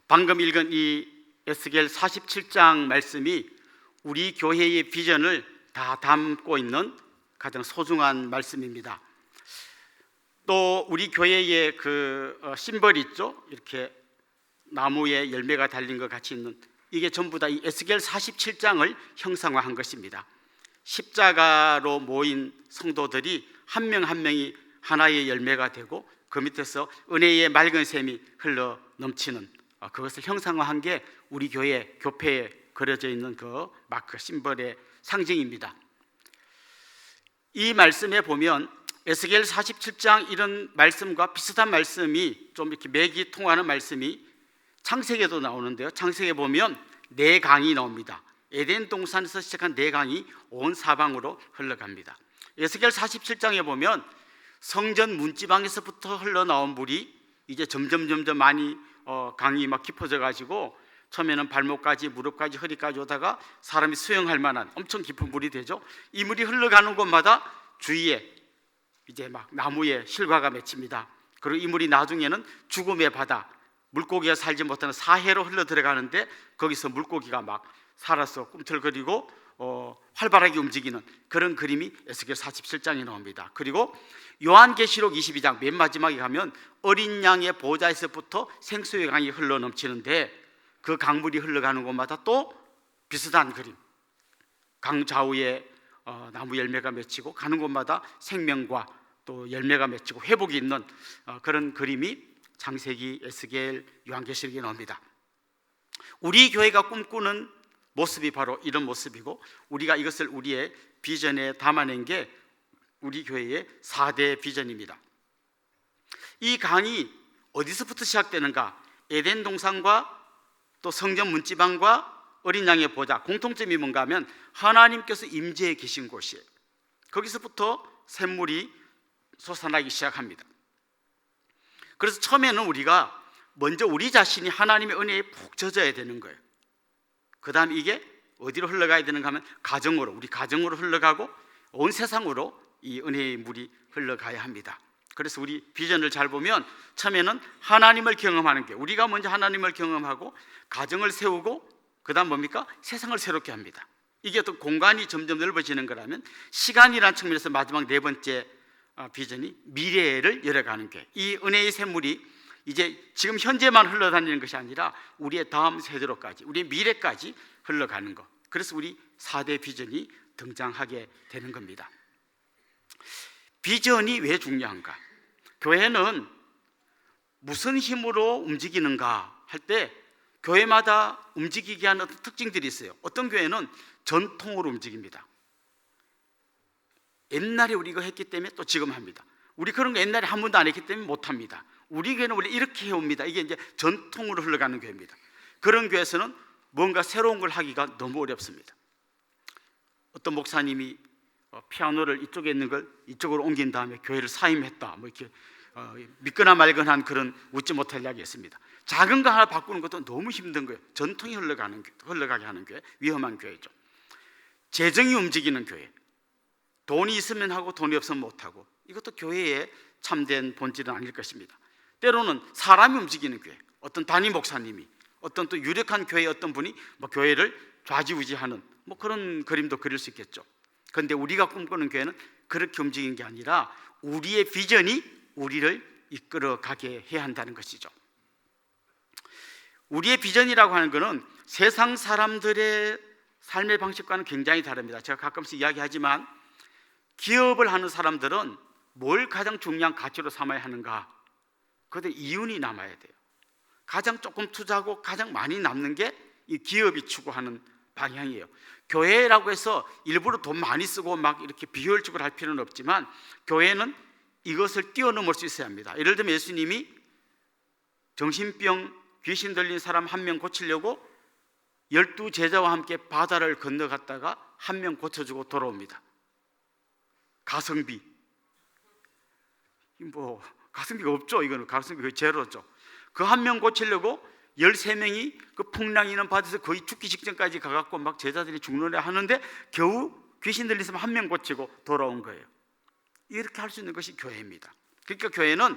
방금 읽은 이 에스겔 47장 말씀이 우리 교회의 비전을 다 담고 있는 가장 소중한 말씀입니다. 또 우리 교회의 그 심벌이 있죠. 이렇게 나무에 열매가 달린 것 같이 있는, 이게 전부 다 이 에스겔 47장을 형상화한 것입니다. 십자가로 모인 성도들이 한 명 한 명이 하나의 열매가 되고 그 밑에서 은혜의 맑은 샘이 흘러 넘치는, 그것을 형상화한 게 우리 교회 교패에 그려져 있는 그 마크 심벌의 상징입니다. 이 말씀에 보면 에스겔 47장 이런 말씀과 비슷한 말씀이 좀 이렇게 맥이 통하는 말씀이 창세기에도 나오는데요. 창세기에 보면 네 강이 나옵니다. 에덴 동산에서 시작한 네 강이 온 사방으로 흘러갑니다. 에스겔 47장에 보면 성전 문지방에서부터 흘러나온 물이 이제 점점 많이 강이 막 깊어져 가지고 처음에는 발목까지, 무릎까지, 허리까지 오다가 사람이 수영할 만한 엄청 깊은 물이 되죠. 이 물이 흘러가는 곳마다 주위에 이제 막 나무에 실과가 맺힙니다. 그리고 이 물이 나중에는 죽음의 바다, 물고기가 살지 못하는 사해로 흘러 들어가는데 거기서 물고기가 막 살아서 꿈틀거리고 활발하게 움직이는 그런 그림이 에스겔 47장에 나옵니다. 그리고 요한계시록 22장 맨 마지막에 가면 어린 양의 보좌에서부터 생수의 강이 흘러 넘치는데 그 강물이 흘러가는 곳마다 또 비슷한 그림, 강 좌우에 나무 열매가 맺히고 가는 곳마다 생명과 또 열매가 맺히고 회복이 있는 그런 그림이 창세기, 에스겔, 요한계시록에 나옵니다. 우리 교회가 꿈꾸는 모습이 바로 이런 모습이고, 우리가 이것을 우리의 비전에 담아낸 게 우리 교회의 4대 비전입니다. 이 강이 어디서부터 시작되는가? 에덴 동산과 또 성전 문지방과 어린 양의 보좌, 공통점이 뭔가 하면 하나님께서 임재해 계신 곳이에요. 거기서부터 샘물이 솟아나기 시작합니다. 그래서 처음에는 우리가 먼저 우리 자신이 하나님의 은혜에 푹 젖어야 되는 거예요. 그 다음 이게 어디로 흘러가야 되는가 하면 가정으로, 우리 가정으로 흘러가고 온 세상으로 이 은혜의 물이 흘러가야 합니다. 그래서 우리 비전을 잘 보면 처음에는 하나님을 경험하는 게, 우리가 먼저 하나님을 경험하고 가정을 세우고 그 다음 뭡니까? 세상을 새롭게 합니다. 이게 어떤 공간이 점점 넓어지는 거라면 시간이라는 측면에서 마지막 네 번째 비전이 미래를 열어가는 게, 이 은혜의 샘물이 이제 지금 현재만 흘러다니는 것이 아니라 우리의 다음 세대로까지, 우리의 미래까지 흘러가는 것. 그래서 우리 4대 비전이 등장하게 되는 겁니다. 비전이 왜 중요한가? 교회는 무슨 힘으로 움직이는가 할 때 교회마다 움직이게 하는 어떤 특징들이 있어요. 어떤 교회는 전통으로 움직입니다. 옛날에 우리가 했기 때문에 또 지금 합니다. 우리 그런 거 옛날에 한 번도 안 했기 때문에 못 합니다. 우리 교회는 원래 이렇게 해옵니다. 이게 이제 전통으로 흘러가는 교회입니다. 그런 교회에서는 뭔가 새로운 걸 하기가 너무 어렵습니다. 어떤 목사님이 피아노를 이쪽에 있는 걸 이쪽으로 옮긴 다음에 교회를 사임했다, 뭐 이렇게 믿거나 말거나 그런 웃지 못할 이야기였습니다. 작은 거 하나 바꾸는 것도 너무 힘든 거예요. 전통이 흘러가게 하는 교회, 위험한 교회죠. 재정이 움직이는 교회, 돈이 있으면 하고 돈이 없으면 못하고, 이것도 교회의 참된 본질은 아닐 것입니다. 때로는 사람이 움직이는 교회, 어떤 담임 목사님이, 어떤 또 유력한 교회의 어떤 분이 뭐 교회를 좌지우지하는 뭐 그런 그림도 그릴 수 있겠죠. 그런데 우리가 꿈꾸는 교회는 그렇게 움직이는 게 아니라 우리의 비전이 우리를 이끌어가게 해야 한다는 것이죠. 우리의 비전이라고 하는 것은 세상 사람들의 삶의 방식과는 굉장히 다릅니다. 제가 가끔씩 이야기하지만 기업을 하는 사람들은 뭘 가장 중요한 가치로 삼아야 하는가? 그런데 이윤이 남아야 돼요. 가장 조금 투자하고 가장 많이 남는 게 이 기업이 추구하는 방향이에요. 교회라고 해서 일부러 돈 많이 쓰고 막 이렇게 비효율적으로 할 필요는 없지만 교회는 이것을 뛰어넘을 수 있어야 합니다. 예를 들면 예수님이 정신병, 귀신 들린 사람 한 명 고치려고 12제자와 함께 바다를 건너갔다가 한 명 고쳐주고 돌아옵니다. 가성비, 뭐 가성비가 없죠. 이거는 가성비 거의 제로죠. 그 한 명 고치려고 13명이 그 풍랑이 있는 바다에서 거의 죽기 직전까지 가갖고 막 제자들이 죽느냐 하는데 겨우 귀신 들린 사람 한 명 고치고 돌아온 거예요. 이렇게 할 수 있는 것이 교회입니다. 그러니까 교회는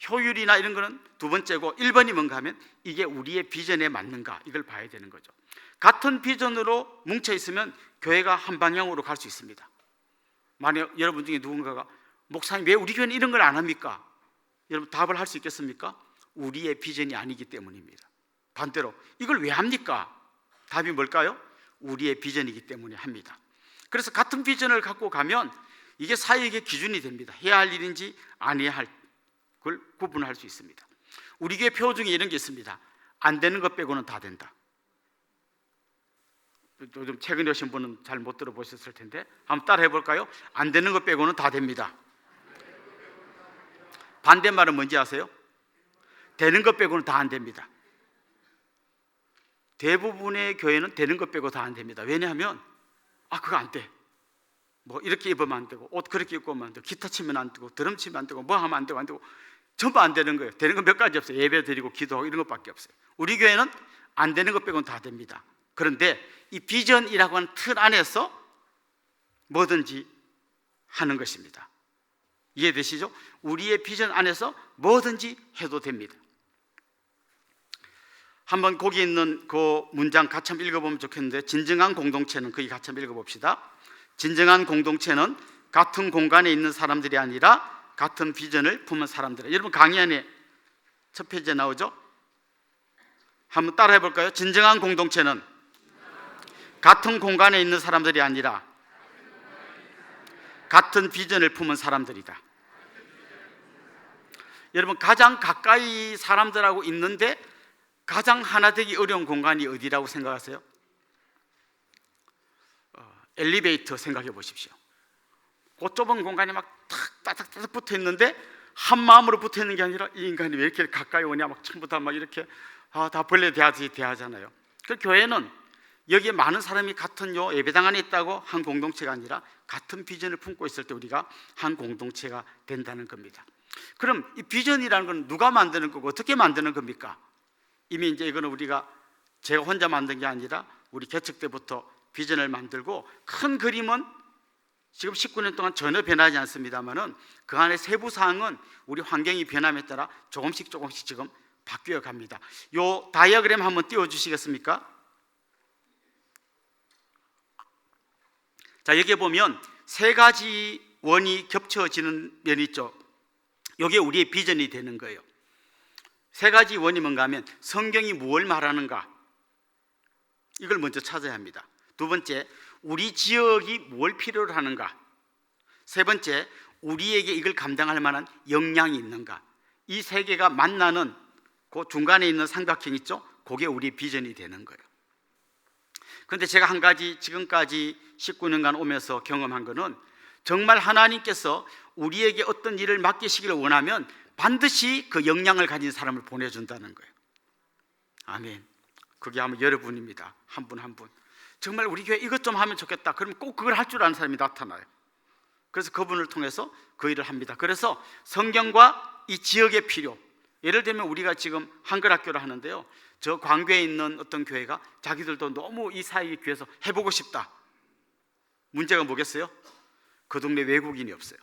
효율이나 이런 거는 두 번째고 1번이 뭔가 하면 이게 우리의 비전에 맞는가 이걸 봐야 되는 거죠. 같은 비전으로 뭉쳐 있으면 교회가 한 방향으로 갈 수 있습니다. 만약 여러분 중에 누군가가 목사님 왜 우리 교회는 이런 걸 안 합니까? 여러분 답을 할 수 있겠습니까? 우리의 비전이 아니기 때문입니다. 반대로 이걸 왜 합니까? 답이 뭘까요? 우리의 비전이기 때문에 합니다. 그래서 같은 비전을 갖고 가면 이게 사역의 기준이 됩니다. 해야 할 일인지 안 해야 할 걸 구분할 수 있습니다. 우리 교회 표 중에 이런 게 있습니다. 안 되는 것 빼고는 다 된다. 요즘 최근에 오신 분은 잘 못 들어보셨을 텐데 한번 따라 해볼까요? 안 되는 것 빼고는 다 됩니다. 반대말은 뭔지 아세요? 되는 것 빼고는 다 안 됩니다. 대부분의 교회는 되는 것 빼고 다 안 됩니다. 왜냐하면 그거 안 돼. 뭐 이렇게 입으면 안 되고 옷 그렇게 입고 오면 안 되고 기타 치면 안 되고 드럼 치면 안 되고 뭐 하면 안 되고 전부 안 되는 거예요. 되는 건 몇 가지 없어요. 예배 드리고 기도하고 이런 것밖에 없어요. 우리 교회는 안 되는 것 빼고는 다 됩니다. 그런데 이 비전이라고 하는 틀 안에서 뭐든지 하는 것입니다. 이해되시죠? 우리의 비전 안에서 뭐든지 해도 됩니다. 한번 거기 있는 그 문장 같이 한번 읽어보면 좋겠는데, 진정한 공동체는, 거기 같이 한번 읽어봅시다. 진정한 공동체는 같은 공간에 있는 사람들이 아니라 같은 비전을 품은 사람들. 여러분 강의 안에 첫 페이지에 나오죠? 한번 따라 해볼까요? 진정한 공동체는 같은 공간에 있는 사람들이 아니라 같은 비전을 품은 사람들이다. 여러분 가장 가까이 사람들하고 있는데 가장 하나 되기 어려운 공간이 어디라고 생각하세요? 엘리베이터 생각해 보십시오. 그 좁은 공간에 막 따닥따닥 붙어 있는데 한 마음으로 붙어 있는 게 아니라 이 인간이 왜 이렇게 가까이 오냐 막 전부 다 막 이렇게 다 벌레 대하잖아요. 그 교회는 여기에 많은 사람이 같은 요 예배당 안에 있다고 한 공동체가 아니라 같은 비전을 품고 있을 때 우리가 한 공동체가 된다는 겁니다. 그럼 이 비전이라는 건 누가 만드는 거고 어떻게 만드는 겁니까? 이미 이제 이거는 제가 혼자 만든 게 아니라 우리 개척 때부터 비전을 만들고 큰 그림은 지금 19년 동안 전혀 변하지 않습니다만은 그 안에 세부 사항은 우리 환경이 변함에 따라 조금씩 지금 바뀌어 갑니다. 요 다이어그램 한번 띄워 주시겠습니까? 자, 여기에 보면 세 가지 원이 겹쳐지는 면이 있죠. 이게 우리의 비전이 되는 거예요. 세 가지 원이 뭔가 하면 성경이 무엇을 말하는가, 이걸 먼저 찾아야 합니다. 두 번째, 우리 지역이 뭘 필요로 하는가. 세 번째, 우리에게 이걸 감당할 만한 역량이 있는가. 이 세 개가 만나는 그 중간에 있는 삼각형 있죠? 그게 우리 비전이 되는 거예요. 그런데 제가 한 가지 지금까지 19년간 오면서 경험한 거는 정말 하나님께서 우리에게 어떤 일을 맡기시기를 원하면 반드시 그 역량을 가진 사람을 보내준다는 거예요. 아멘. 그게 아마 여러분입니다. 한 분 한 분. 정말 우리 교회 이것 좀 하면 좋겠다. 그러면 꼭 그걸 할 줄 아는 사람이 나타나요. 그래서 그분을 통해서 그 일을 합니다. 그래서 성경과 이 지역의 필요, 예를 들면 우리가 지금 한글학교를 하는데요, 저 광교에 있는 어떤 교회가 자기들도 너무 이 사역이 귀해서 해보고 싶다. 문제가 뭐겠어요? 그 동네 외국인이 없어요.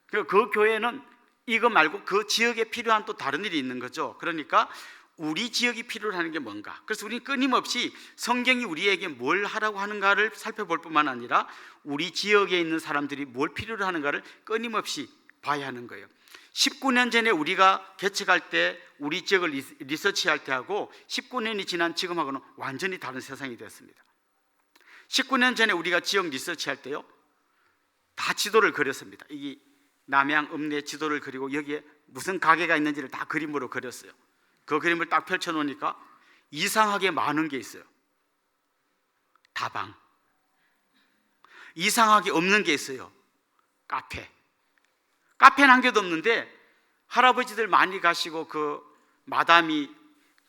그 교회는 이거 말고 그 지역에 필요한 또 다른 일이 있는 거죠. 그러니까 우리 지역이 필요로 하는 게 뭔가. 그래서 우리는 끊임없이 성경이 우리에게 뭘 하라고 하는가를 살펴볼 뿐만 아니라 우리 지역에 있는 사람들이 뭘 필요로 하는가를 끊임없이 봐야 하는 거예요. 19년 전에 우리가 개척할 때 우리 지역을 리서치할 때하고 19년이 지난 지금하고는 완전히 다른 세상이 되었습니다. 19년 전에 우리가 지역 리서치할 때요, 다 지도를 그렸습니다. 이 남양 읍내 지도를 그리고 여기에 무슨 가게가 있는지를 다 그림으로 그렸어요. 그 그림을 딱 펼쳐놓으니까 이상하게 많은 게 있어요. 다방. 이상하게 없는 게 있어요. 카페는 한 개도 없는데 할아버지들 많이 가시고 그 마담이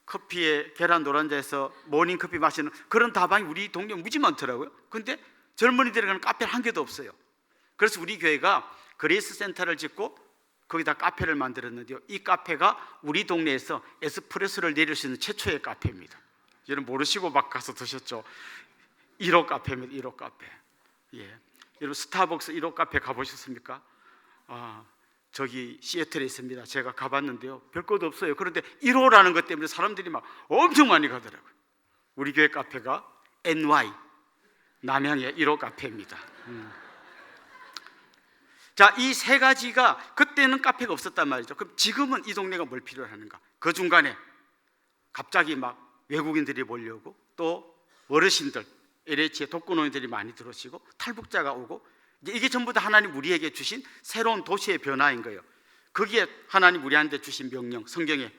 커피에 계란 노른자에서 모닝커피 마시는 그런 다방이 우리 동네에 무지 많더라고요. 근데 젊은이들이 가는 카페는 한 개도 없어요. 그래서 우리 교회가 그레이스 센터를 짓고 거기다 카페를 만들었는데요, 이 카페가 우리 동네에서 에스프레소를 내릴 수 있는 최초의 카페입니다. 여러분 모르시고 막 가서 드셨죠? 1호 카페입니다. 1호 카페. 예. 여러분 스타벅스 1호 카페 가보셨습니까? 저기 시애틀에 있습니다. 제가 가봤는데요, 별것도 없어요. 그런데 1호라는 것 때문에 사람들이 막 엄청 많이 가더라고요. 우리 교회 카페가 NY, 남양의 1호 카페입니다. 자, 이 세 가지가, 그때는 카페가 없었단 말이죠. 그럼 지금은 이 동네가 뭘 필요로 하는가? 그 중간에 갑자기 막 외국인들이 몰려오고, 또 어르신들, LH의 독거노인들이 많이 들어오시고, 탈북자가 오고, 이게 전부 다 하나님 우리에게 주신 새로운 도시의 변화인 거예요. 거기에 하나님 우리한테 주신 명령, 성경에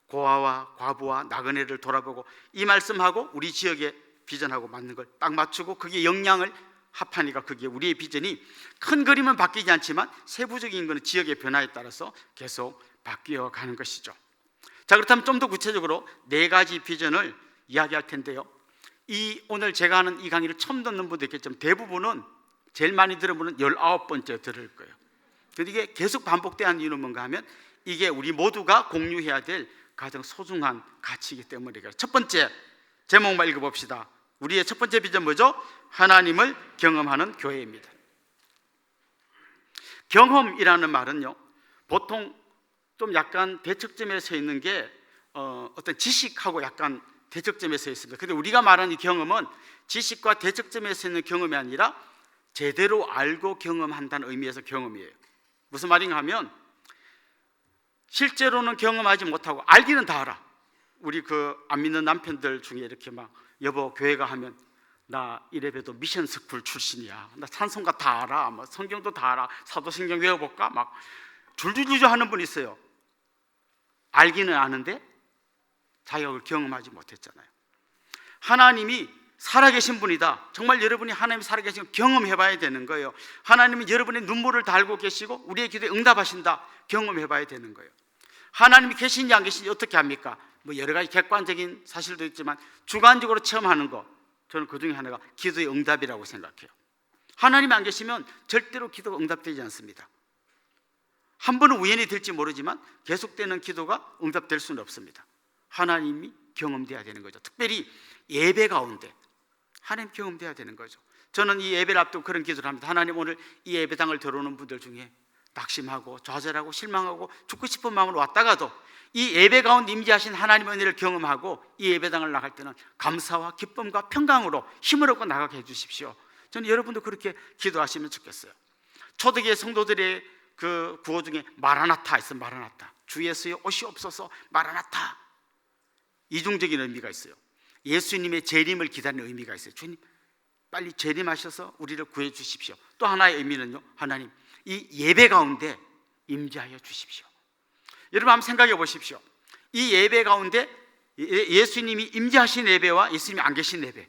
고아와 과부와 나그네를 돌아보고, 이 말씀하고 우리 지역의 비전하고 맞는 걸 딱 맞추고, 거기에 역량을 합하니까 그게 우리의 비전이, 큰 그림은 바뀌지 않지만 세부적인 것은 지역의 변화에 따라서 계속 바뀌어 가는 것이죠. 자, 그렇다면 좀 더 구체적으로 네 가지 비전을 이야기할 텐데요, 오늘 제가 하는 이 강의를 처음 듣는 분도 있겠지만 대부분은, 제일 많이 들은 분은 19번째 들을 거예요. 그런데 이게 계속 반복되는 이유는 뭔가 하면, 이게 우리 모두가 공유해야 될 가장 소중한 가치이기 때문이에요. 첫 번째 제목만 읽어봅시다. 우리의 첫 번째 비전 뭐죠? 하나님을 경험하는 교회입니다. 경험이라는 말은요, 보통 좀 약간 대척점에 서 있는 게 어떤 지식하고 약간 대척점에 서 있습니다. 그런데 우리가 말하는 이 경험은 지식과 대척점에 서 있는 경험이 아니라 제대로 알고 경험한다는 의미에서 경험이에요. 무슨 말인가 하면, 실제로는 경험하지 못하고 알기는 다 알아. 우리 안 믿는 남편들 중에 이렇게 막, 여보 교회가 하면 나 이래봬도 미션 스쿨 출신이야, 나 찬송가 다 알아, 뭐 성경도 다 알아, 사도신경 외워볼까, 막 줄줄줄 하는 분 있어요. 알기는 아는데 자기가 그걸 경험하지 못했잖아요. 하나님이 살아계신 분이다. 정말 여러분이 하나님이 살아계신 걸 경험해봐야 되는 거예요. 하나님은 여러분의 눈물을 다 알고 계시고 우리의 기도에 응답하신다. 경험해봐야 되는 거예요. 하나님이 계신지 안 계신지 어떻게 합니까? 뭐 여러 가지 객관적인 사실도 있지만 주관적으로 체험하는 거, 저는 그 중에 하나가 기도의 응답이라고 생각해요. 하나님이 안 계시면 절대로 기도가 응답되지 않습니다. 한 번은 우연히 될지 모르지만 계속되는 기도가 응답될 수는 없습니다. 하나님이 경험돼야 되는 거죠. 특별히 예배 가운데 하나님 경험돼야 되는 거죠. 저는 이 예배를 앞두고 그런 기도를 합니다. 하나님, 오늘 이 예배당을 들어오는 분들 중에 낙심하고 좌절하고 실망하고 죽고 싶은 마음으로 왔다가도 이 예배 가운데 임재하신 하나님의 은혜를 경험하고 이 예배당을 나갈 때는 감사와 기쁨과 평강으로 힘을 얻고 나가게 해주십시오. 저는 여러분도 그렇게 기도하시면 좋겠어요. 초대교회 성도들의 그 구호 중에 마라나타 있어요. 마라나타, 주 예수여 오시옵소서, 마라나타. 이중적인 의미가 있어요. 예수님의 재림을 기다리는 의미가 있어요. 주님 빨리 재림하셔서 우리를 구해 주십시오. 또 하나의 의미는요, 하나님 이 예배 가운데 임재하여 주십시오. 여러분 한번 생각해 보십시오. 이 예배 가운데 예수님이 임재하신 예배와 예수님이 안 계신 예배,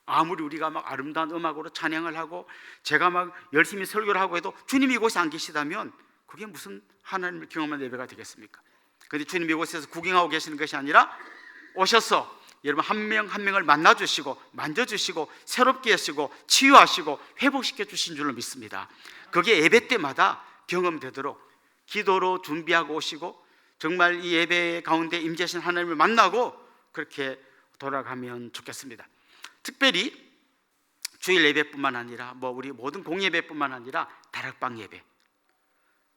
아무리 우리가 막 아름다운 음악으로 찬양을 하고 제가 막 열심히 설교를 하고 해도 주님이 이곳에 안 계시다면 그게 무슨 하나님을 경험한 예배가 되겠습니까? 그런데 주님이 이곳에서 구경하고 계시는 것이 아니라 오셔서 여러분 한 명 한 명을 만나주시고 만져주시고 새롭게 하시고 치유하시고 회복시켜 주신 줄로 믿습니다. 그게 예배 때마다 경험되도록 기도로 준비하고 오시고 정말 이 예배 가운데 임재하신 하나님을 만나고 그렇게 돌아가면 좋겠습니다. 특별히 주일 예배뿐만 아니라 우리 모든 공예배뿐만 아니라 다락방 예배,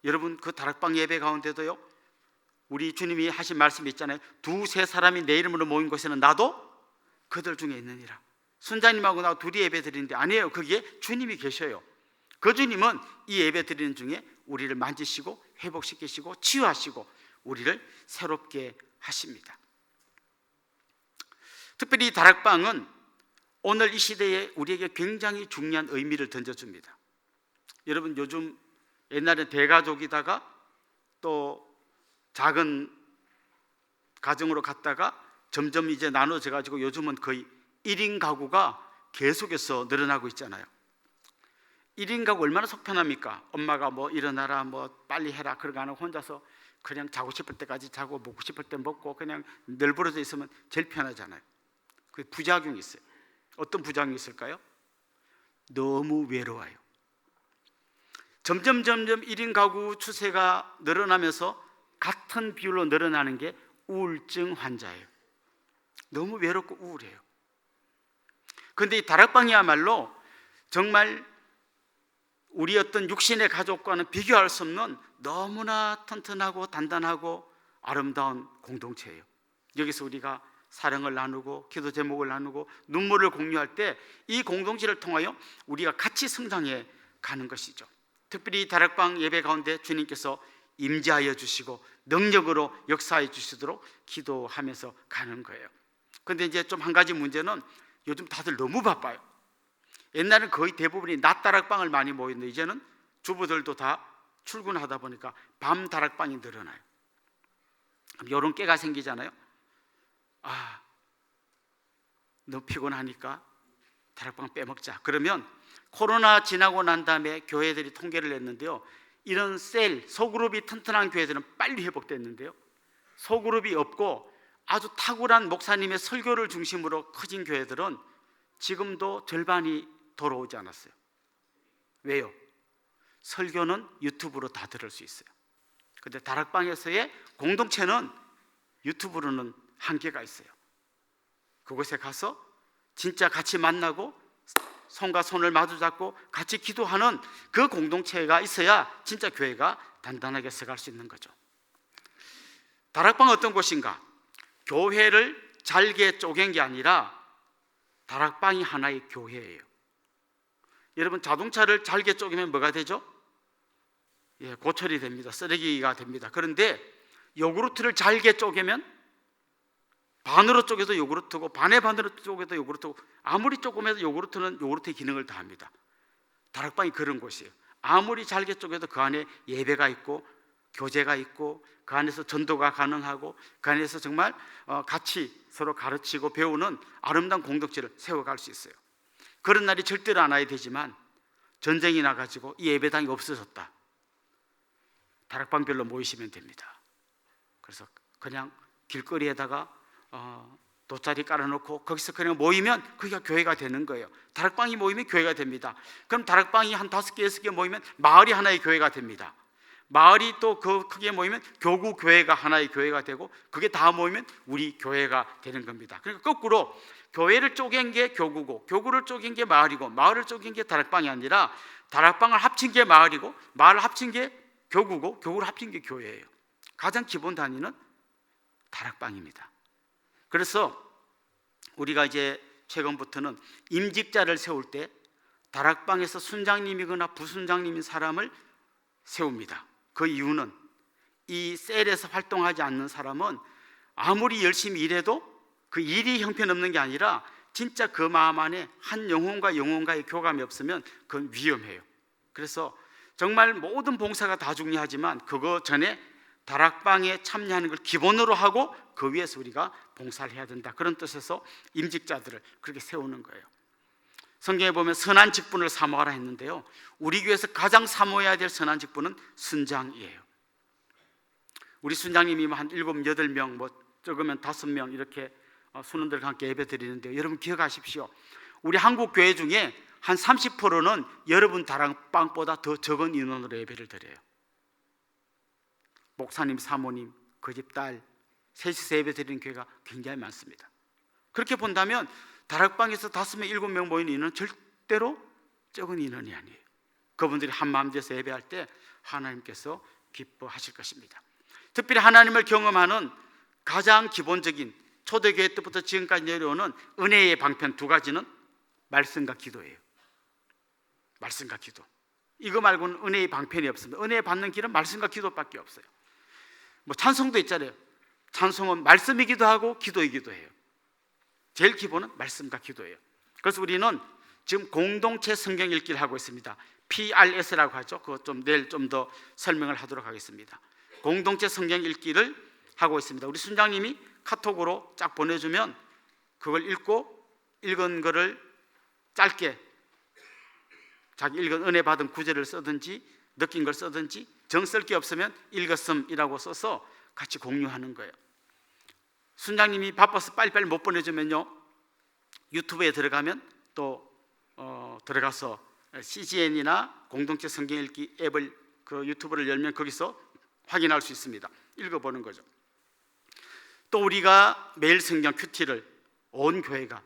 여러분 그 다락방 예배 가운데도요, 우리 주님이 하신 말씀이 있잖아요. 두세 사람이 내 이름으로 모인 곳에는 나도 그들 중에 있느니라. 순자님하고 나하고 둘이 예배 드리는데 아니에요. 거기에 주님이 계셔요. 그 주님은 이 예배 드리는 중에 우리를 만지시고 회복시키시고 치유하시고 우리를 새롭게 하십니다. 특별히 이 다락방은 오늘 이 시대에 우리에게 굉장히 중요한 의미를 던져줍니다. 여러분 요즘 옛날에 대가족이다가 또 작은 가정으로 갔다가 점점 이제 나눠져 가지고 요즘은 거의 1인 가구가 계속해서 늘어나고 있잖아요. 1인 가구 얼마나 속편합니까? 엄마가 일어나라 빨리 해라 그러고 안 하고 혼자서 그냥 자고 싶을 때까지 자고 먹고 싶을 때 먹고 그냥 널브러져 있으면 제일 편하잖아요. 그 부작용이 있어요. 어떤 부작용이 있을까요? 너무 외로워요. 점점 1인 가구 추세가 늘어나면서 같은 비율로 늘어나는 게 우울증 환자예요. 너무 외롭고 우울해요. 그런데 이 다락방이야말로 정말 우리 어떤 육신의 가족과는 비교할 수 없는 너무나 튼튼하고 단단하고 아름다운 공동체예요. 여기서 우리가 사랑을 나누고 기도 제목을 나누고 눈물을 공유할 때 이 공동체를 통하여 우리가 같이 성장해 가는 것이죠. 특별히 다락방 예배 가운데 주님께서 임재하여 주시고 능력으로 역사해 주시도록 기도하면서 가는 거예요. 그런데 이제 좀 한 가지 문제는 요즘 다들 너무 바빠요. 옛날에는 거의 대부분이 낮 다락방을 많이 모였는데 이제는 주부들도 다 출근하다 보니까 밤 다락방이 늘어나요. 그럼 이런 깨가 생기잖아요. 너무 피곤하니까 다락방 빼먹자. 그러면 코로나 지나고 난 다음에 교회들이 통계를 냈는데요, 이런 셀, 소그룹이 튼튼한 교회들은 빨리 회복됐는데요, 소그룹이 없고 아주 탁월한 목사님의 설교를 중심으로 커진 교회들은 지금도 절반이 돌아오지 않았어요. 왜요? 설교는 유튜브로 다 들을 수 있어요. 근데 다락방에서의 공동체는 유튜브로는 한계가 있어요. 그곳에 가서 진짜 같이 만나고 손과 손을 마주잡고 같이 기도하는 그 공동체가 있어야 진짜 교회가 단단하게 서갈 수 있는 거죠. 다락방은 어떤 곳인가? 교회를 잘게 쪼갠 게 아니라 다락방이 하나의 교회예요. 여러분, 자동차를 잘게 쪼개면 뭐가 되죠? 고철이 됩니다. 쓰레기가 됩니다. 그런데 요구르트를 잘게 쪼개면 반으로 쪼개도 요구르트고 반의 반으로 쪼개도 요구르트고, 아무리 조금해도 요구르트는 요구르트의 기능을 다합니다. 다락방이 그런 곳이에요. 아무리 잘게 쪼개도 그 안에 예배가 있고 교제가 있고 그 안에서 전도가 가능하고 그 안에서 정말 같이 서로 가르치고 배우는 아름다운 공동체를 세워갈 수 있어요. 그런 날이 절대로 안 와야 되지만 전쟁이 나가지고 이 예배당이 없어졌다. 다락방별로 모이시면 됩니다. 그래서 그냥 길거리에다가 돗자리 깔아놓고 거기서 그냥 모이면 거기가 교회가 되는 거예요. 다락방이 모이면 교회가 됩니다. 그럼 다락방이 한 5개, 6개 모이면 마을이 하나의 교회가 됩니다. 마을이 또 그 크게 모이면 교구 교회가 하나의 교회가 되고 그게 다 모이면 우리 교회가 되는 겁니다. 그러니까 거꾸로 교회를 쪼갠 게 교구고 교구를 쪼갠 게 마을이고 마을을 쪼갠 게 다락방이 아니라 다락방을 합친 게 마을이고 마을을 합친 게 교구고 교구를 합친 게 교회예요. 가장 기본 단위는 다락방입니다. 그래서 우리가 이제 최근부터는 임직자를 세울 때 다락방에서 순장님이거나 부순장님인 사람을 세웁니다. 그 이유는 이 셀에서 활동하지 않는 사람은 아무리 열심히 일해도 그 일이 형편없는 게 아니라 진짜 그 마음 안에 한 영혼과 영혼과의 교감이 없으면 그건 위험해요. 그래서 정말 모든 봉사가 다 중요하지만 그거 전에 다락방에 참여하는 걸 기본으로 하고 그 위에서 우리가 봉사를 해야 된다. 그런 뜻에서 임직자들을 그렇게 세우는 거예요. 성경에 보면 선한 직분을 사모하라 했는데요, 우리 교회에서 가장 사모해야 될 선한 직분은 순장이에요. 우리 순장님이 한 7, 8명, 뭐 적으면 5명 이렇게 순원들과 함께 예배 드리는데요, 여러분 기억하십시오. 우리 한국 교회 중에 한 30%는 여러분 다락방보다 더 적은 인원으로 예배를 드려요. 목사님, 사모님, 그 집 딸, 셋이서 예배 드리는 교회가 굉장히 많습니다. 그렇게 본다면 다락방에서 5명, 7명 모이는 인원은 절대로 적은 인원이 아니에요. 그분들이 한마음 돼서 예배할 때 하나님께서 기뻐하실 것입니다. 특별히 하나님을 경험하는 가장 기본적인 초대교회 때부터 지금까지 내려오는 은혜의 방편 2가지는 말씀과 기도예요. 말씀과 기도. 이거 말고는 은혜의 방편이 없습니다. 은혜 받는 길은 말씀과 기도밖에 없어요. 뭐 찬송도 있잖아요. 찬송은 말씀이기도 하고 기도이기도 해요. 제일 기본은 말씀과 기도예요. 그래서 우리는 지금 공동체 성경 읽기를 하고 있습니다. PRS라고 하죠. 그거 좀 내일 좀 더 설명을 하도록 하겠습니다. 공동체 성경 읽기를 하고 있습니다. 우리 순장님이 카톡으로 쫙 보내주면 그걸 읽고 읽은 거를 짧게 자기 읽은 은혜 받은 구절을 쓰든지 느낀 걸 쓰든지 정 쓸 게 없으면 읽었음이라고 써서 같이 공유하는 거예요. 순장님이 바빠서 빨리빨리 못 보내주면요, 유튜브에 들어가면 또 들어가서 CGN이나 공동체 성경 읽기 앱을 그 유튜브를 열면 거기서 확인할 수 있습니다. 읽어보는 거죠. 또 우리가 매일 성경 큐티를 온 교회가,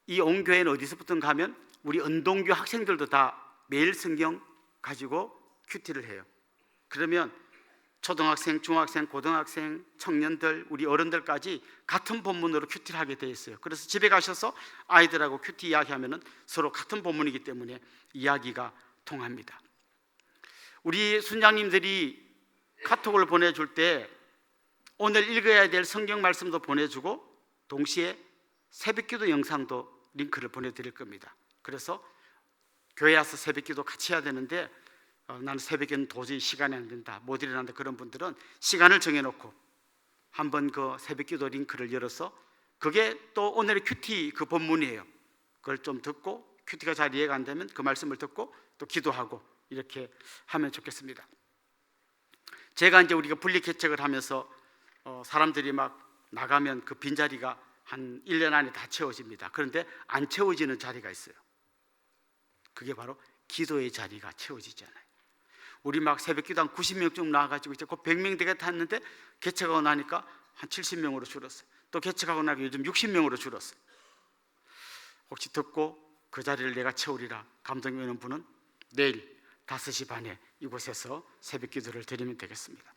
이 온 교회는 어디서부터 가면 우리 은동교 학생들도 다 매일 성경 가지고 큐티를 해요. 그러면 초등학생, 중학생, 고등학생, 청년들, 우리 어른들까지 같은 본문으로 큐티를 하게 돼 있어요. 그래서 집에 가셔서 아이들하고 큐티 이야기하면 서로 같은 본문이기 때문에 이야기가 통합니다. 우리 순장님들이 카톡을 보내줄 때 오늘 읽어야 될 성경 말씀도 보내주고 동시에 새벽기도 영상도 링크를 보내드릴 겁니다. 그래서 교회 와서 새벽기도 같이 해야 되는데 나는 새벽에는 도저히 시간이 안 된다, 못 일어난다, 그런 분들은 시간을 정해놓고 한번 그 새벽기도 링크를 열어서, 그게 또 오늘의 큐티 그 본문이에요. 그걸 좀 듣고 큐티가 잘 이해가 안 되면 그 말씀을 듣고 또 기도하고 이렇게 하면 좋겠습니다. 제가 이제 우리가 분리 개척을 하면서 사람들이 막 나가면 그 빈자리가 한 1년 안에 다 채워집니다. 그런데 안 채워지는 자리가 있어요. 그게 바로 기도의 자리가 채워지잖아요. 우리 막 새벽기도 한 90명쯤 나와가지고 이제 곧 100명 되겠다 했는데 개척하고 나니까 한 70명으로 줄었어요. 또 개척하고 나니까 요즘 60명으로 줄었어요. 혹시 듣고 그 자리를 내가 채우리라 감동이 오는 분은 내일 5시 반에 이곳에서 새벽기도를 드리면 되겠습니다.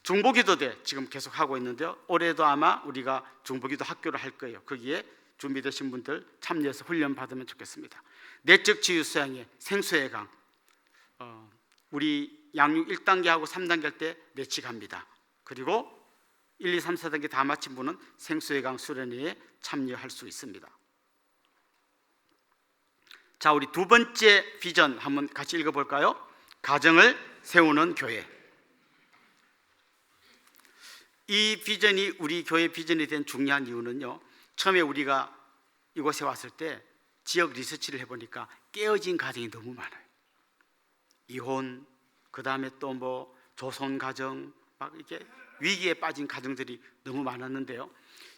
중보기도대 지금 계속 하고 있는데요, 올해도 아마 우리가 중보기도 학교를 할 거예요. 거기에 준비되신 분들 참여해서 훈련 받으면 좋겠습니다. 내적 치유 수양의 생수의 강, 우리 양육 1단계하고 3단계 할 때 내치갑니다. 그리고 1, 2, 3, 4단계 다 마친 분은 생수의 강 수련회에 참여할 수 있습니다. 자, 우리 두 번째 비전 한번 같이 읽어볼까요? 가정을 세우는 교회. 이 비전이 우리 교회 비전이 된 중요한 이유는요, 처음에 우리가 이곳에 왔을 때 지역 리서치를 해보니까 깨어진 가정이 너무 많아요. 이혼, 그 다음에 또 뭐 조손 가정, 막 이렇게 위기에 빠진 가정들이 너무 많았는데요,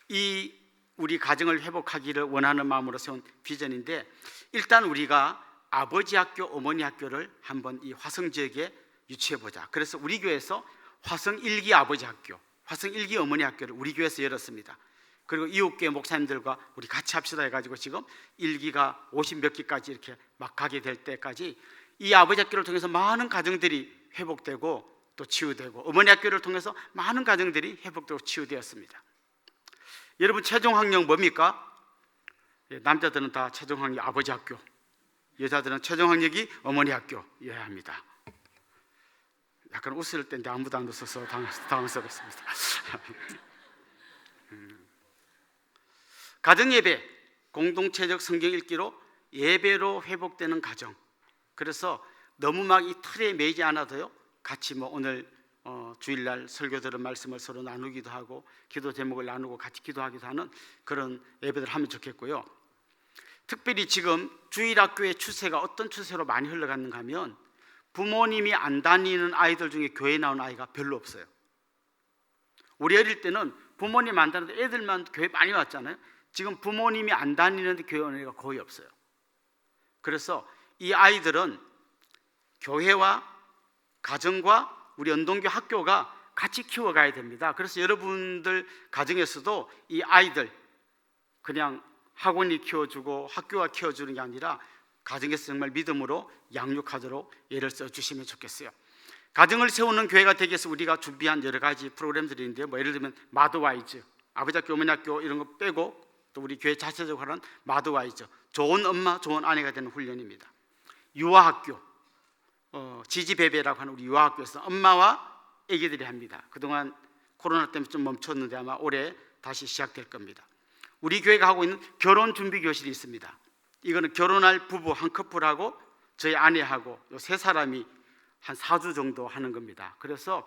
이 우리 가정을 회복하기를 원하는 마음으로 세운 비전인데, 일단 우리가 아버지 학교, 어머니 학교를 한번 이 화성 지역에 유치해보자. 그래서 우리 교회에서 화성 1기 아버지 학교, 화성 1기 어머니 학교를 우리 교회에서 열었습니다. 그리고 이웃교회 목사님들과 우리 같이 합시다 해가지고 지금 1기가 50몇 기까지 이렇게 막 가게 될 때까지 이 아버지 학교를 통해서 많은 가정들이 회복되고 또 치유되고, 어머니 학교를 통해서 많은 가정들이 회복되고 치유되었습니다. 여러분, 최종 학력 뭡니까? 남자들은 다 최종 학력 아버지 학교, 여자들은 최종 학력이 어머니 학교여야 합니다. 약간 웃을 때인데 아무도 안 웃어서 당황스럽습니다. 가정예배, 공동체적 성경 읽기로 예배로 회복되는 가정. 그래서 너무 막 이 틀에 매이지 않아도요, 같이 뭐 오늘 주일날 설교 들은 말씀을 서로 나누기도 하고 기도 제목을 나누고 같이 기도하기도 하는 그런 예배들 하면 좋겠고요. 특별히 지금 주일학교의 추세가 어떤 추세로 많이 흘러가는가 하면, 부모님이 안 다니는 아이들 중에 교회 나온 아이가 별로 없어요. 우리 어릴 때는 부모님 안 다니는데 애들만 교회 많이 왔잖아요. 지금 부모님이 안 다니는데 교회 오는 애가 거의 없어요. 그래서 이 아이들은 교회와 가정과 우리 연동교 학교가 같이 키워가야 됩니다. 그래서 여러분들 가정에서도 이 아이들 그냥 학원이 키워주고 학교가 키워주는 게 아니라 가정에서 정말 믿음으로 양육하도록 예를 써주시면 좋겠어요. 가정을 세우는 교회가 되기 위해서 우리가 준비한 여러 가지 프로그램들이 있는데요, 뭐 예를 들면 마더와이즈, 아버지 학교, 어머니 학교 이런 거 빼고 또 우리 교회 자체적으로 하는 마더와이즈, 좋은 엄마, 좋은 아내가 되는 훈련입니다. 유아학교, 지지배배라고 하는 우리 유아학교에서 엄마와 아기들이 합니다. 그동안 코로나 때문에 좀 멈췄는데 아마 올해 다시 시작될 겁니다. 우리 교회가 하고 있는 결혼 준비 교실이 있습니다. 이거는 결혼할 부부 한 커플하고 저희 아내하고 요 세 사람이 한 4주 정도 하는 겁니다. 그래서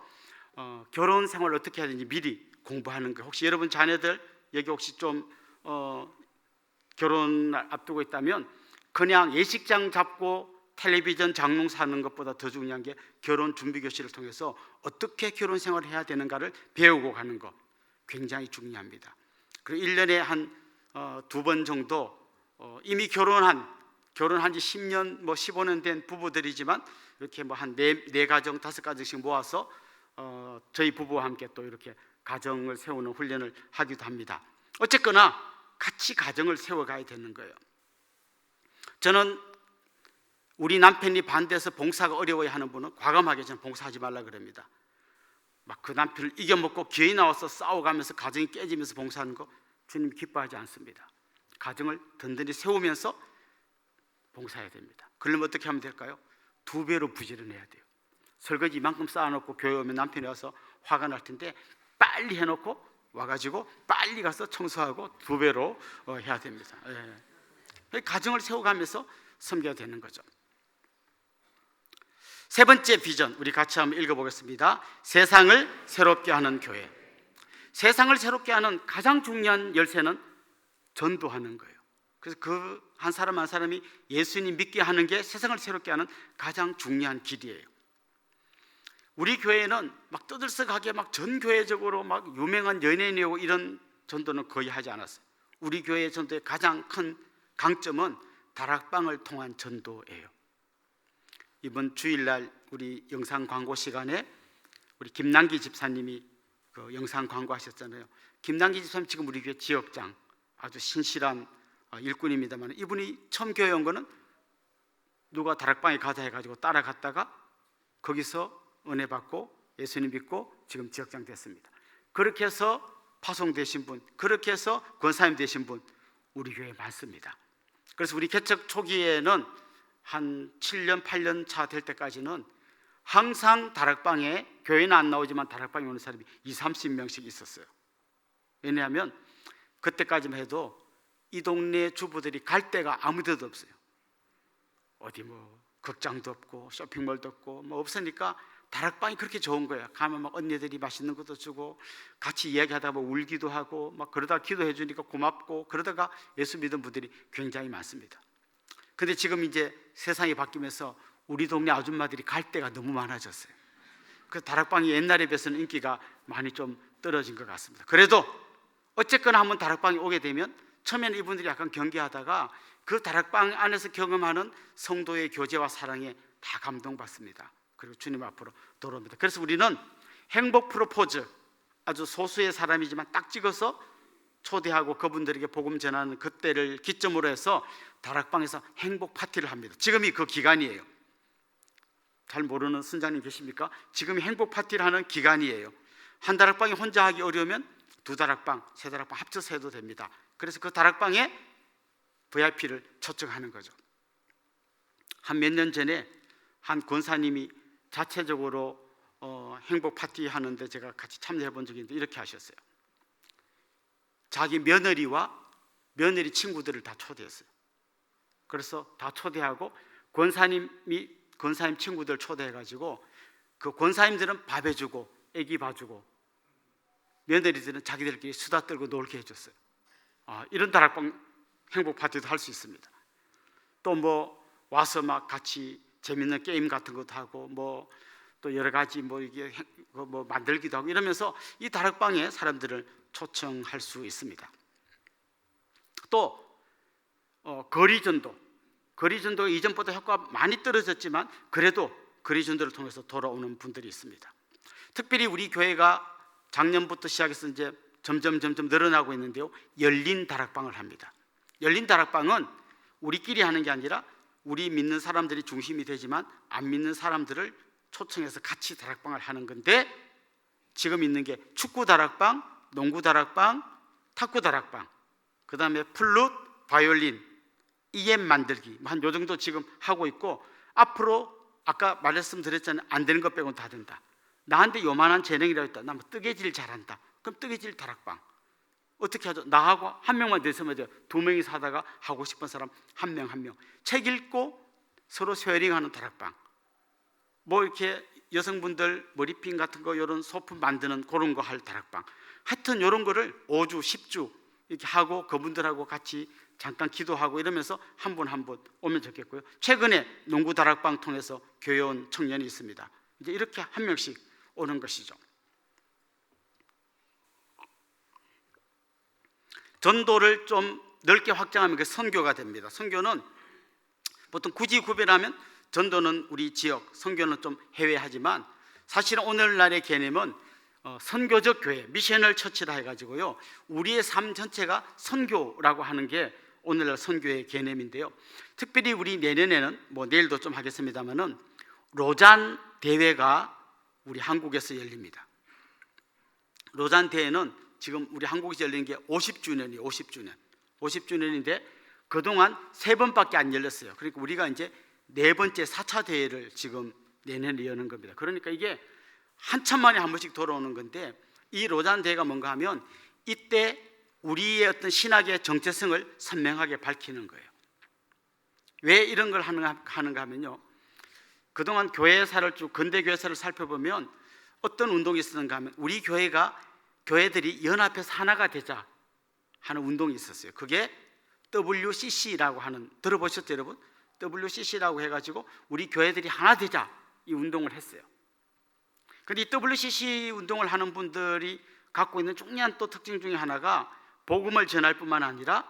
결혼 생활을 어떻게 해야 되는지 미리 공부하는 거. 혹시 여러분 자녀들 여기 혹시 좀 결혼 앞두고 있다면 그냥 예식장 잡고 텔레비전 장롱 사는 것보다 더 중요한 게 결혼 준비 교실을 통해서 어떻게 결혼 생활을 해야 되는가를 배우고 가는 거 굉장히 중요합니다. 그리고 1년에 한 2번 정도 이미 결혼한 지 10년 뭐 15년 된 부부들이지만 이렇게 뭐 한 4가정 5가정씩 모아서 저희 부부와 함께 또 이렇게 가정을 세우는 훈련을 하기도 합니다. 어쨌거나 같이 가정을 세워가야 되는 거예요. 저는 우리 남편이 반대해서 봉사가 어려워하는 분은 과감하게 저는 봉사하지 말라 그럽니다. 막 그 남편을 이겨먹고 교회 나와서 싸워가면서 가정이 깨지면서 봉사하는 거 주님 기뻐하지 않습니다. 가정을 든든히 세우면서 봉사해야 됩니다. 그러면 어떻게 하면 될까요? 2배로 부지런해야 돼요. 설거지 이만큼 쌓아놓고 교회 오면 남편이 와서 화가 날 텐데 빨리 해놓고 와가지고 빨리 가서 청소하고 2배로 해야 됩니다. 가정을 세워가면서 섬겨야 되는 거죠. 세 번째 비전, 우리 같이 한번 읽어보겠습니다. 세상을 새롭게 하는 교회. 세상을 새롭게 하는 가장 중요한 열쇠는 전도하는 거예요. 그래서 그 한 사람 한 사람이 예수님 믿게 하는 게 세상을 새롭게 하는 가장 중요한 길이에요. 우리 교회는 막 떠들썩하게 막 전교회적으로 막 유명한 연예인이 오고 이런 전도는 거의 하지 않았어요. 우리 교회의 전도의 가장 큰 강점은 다락방을 통한 전도예요. 이번 주일날 우리 영상 광고 시간에 우리 김남기 집사님이 그 영상 광고하셨잖아요. 김남기 집사님 지금 우리 교회 지역장, 아주 신실한 일꾼입니다만, 이분이 처음 교회 온 거는 누가 다락방에 가자 해가지고 따라갔다가 거기서 은혜 받고 예수님 믿고 지금 지역장 됐습니다. 그렇게 해서 파송되신 분, 그렇게 해서 권사님 되신 분 우리 교회에 많습니다. 그래서 우리 개척 초기에는 한 7년 8년 차 될 때까지는 항상 다락방에, 교회는 안 나오지만 다락방에 오는 사람이 20-30명씩 있었어요. 왜냐하면 그때까지만 해도 이 동네 주부들이 갈 데가 아무 데도 없어요. 어디 뭐 극장도 없고 쇼핑몰도 없고 뭐 없으니까 다락방이 그렇게 좋은 거예요. 가면 막 언니들이 맛있는 것도 주고 같이 이야기하다가 뭐 울기도 하고 막 그러다 기도해 주니까 고맙고, 그러다가 예수 믿은 분들이 굉장히 많습니다. 근데 지금 이제 세상이 바뀌면서 우리 동네 아줌마들이 갈 데가 너무 많아졌어요. 그래서 다락방이 옛날에 비해서는 인기가 많이 좀 떨어진 것 같습니다. 그래도 어쨌거나 한번 다락방에 오게 되면 처음에는 이분들이 약간 경계하다가 그 다락방 안에서 경험하는 성도의 교제와 사랑에 다 감동받습니다. 그리고 주님 앞으로 돌아옵니다. 그래서 우리는 행복 프로포즈, 아주 소수의 사람이지만 딱 찍어서 초대하고 그분들에게 복음 전하는 그때를 기점으로 해서 다락방에서 행복 파티를 합니다. 지금이 그 기간이에요. 잘 모르는 선장님 계십니까? 지금이 행복 파티를 하는 기간이에요. 한 다락방이 혼자 하기 어려우면 2다락방, 3다락방 합쳐서 해도 됩니다. 그래서 그 다락방에 VIP를 초청하는 거죠. 한 몇 년 전에 한 권사님이 자체적으로 행복 파티 하는데 제가 같이 참여해 본 적이 있는데 이렇게 하셨어요. 자기 며느리와 며느리 친구들을 다 초대했어요. 그래서 다 초대하고 권사님 친구들 초대해가지고 그 권사님들은 밥 해주고 애기 봐주고 며느리들은 자기들끼리 수다 떨고 놀게 해줬어요. 이런 다락방 행복 파티도 할 수 있습니다. 또 뭐 와서 막 같이 재밌는 게임 같은 것도 하고 뭐 또 여러 가지 뭐 이게 뭐 만들기도 하고 이러면서 이 다락방에 사람들을 초청할 수 있습니다. 또 거리전도 이전보다 효과가 많이 떨어졌지만 그래도 거리전도를 통해서 돌아오는 분들이 있습니다. 특별히 우리 교회가 작년부터 시작해서 이제 점점 늘어나고 있는데요, 열린 다락방을 합니다. 열린 다락방은 우리끼리 하는 게 아니라 우리 믿는 사람들이 중심이 되지만 안 믿는 사람들을 초청해서 같이 다락방을 하는 건데, 지금 있는 게 축구 다락방, 농구 다락방, 탁구 다락방, 그 다음에 플룻, 바이올린, EM 만들기, 한 요 정도 지금 하고 있고, 앞으로 아까 말씀드렸잖아요. 안 되는 것 빼고는 다 된다. 나한테 요만한 재능이라고 했다. 나 뭐 뜨개질 잘한다. 그럼 뜨개질 다락방 어떻게 하죠? 나하고 한 명만 됐으면 돼요. 2명이서 하다가 하고 싶은 사람 한 명. 책 읽고 서로 쉐어링하는 다락방, 뭐 이렇게 여성분들 머리핀 같은 거 이런 소품 만드는 그런 거 할 다락방, 하여튼 이런 거를 5주 10주 이렇게 하고 그분들하고 같이 잠깐 기도하고 이러면서 한 분 한 분 오면 좋겠고요. 최근에 농구 다락방 통해서 교회 온 청년이 있습니다. 이제 이렇게 한 명씩 오는 것이죠. 전도를 좀 넓게 확장하면 그 선교가 됩니다. 선교는 보통 굳이 구별하면 전도는 우리 지역, 선교는 좀 해외 하지만 사실은 오늘날의 개념은 선교적 교회, 미셔널 처치라 해가지고요, 우리의 삶 전체가 선교라고 하는 게 오늘날 선교의 개념인데요. 특별히 우리 내년에는 내일도 좀 하겠습니다만은 로잔 대회가 우리 한국에서 열립니다. 로잔 대회는 지금 우리 한국에서 열린 게 50주년이에요. 50주년인데 그동안 3번밖에 안 열렸어요. 그러니까 우리가 이제 4번째 4차 대회를 지금 내년에 여는 겁니다. 그러니까 이게 한참 만에 한 번씩 돌아오는 건데, 이 로잔 대회가 뭔가 하면 이때 우리의 어떤 신학의 정체성을 선명하게 밝히는 거예요. 왜 이런 걸 하는가 하면요, 그동안 교회사를 쭉 근대 교회사를 살펴보면 어떤 운동이 있었는가 하면 우리 교회들이 연합해서 하나가 되자 하는 운동이 있었어요. 그게 WCC라고 하는, 들어보셨죠 여러분? WCC라고 해가지고 우리 교회들이 하나 되자 이 운동을 했어요. 그런데 이 WCC 운동을 하는 분들이 갖고 있는 중요한 또 특징 중에 하나가 복음을 전할 뿐만 아니라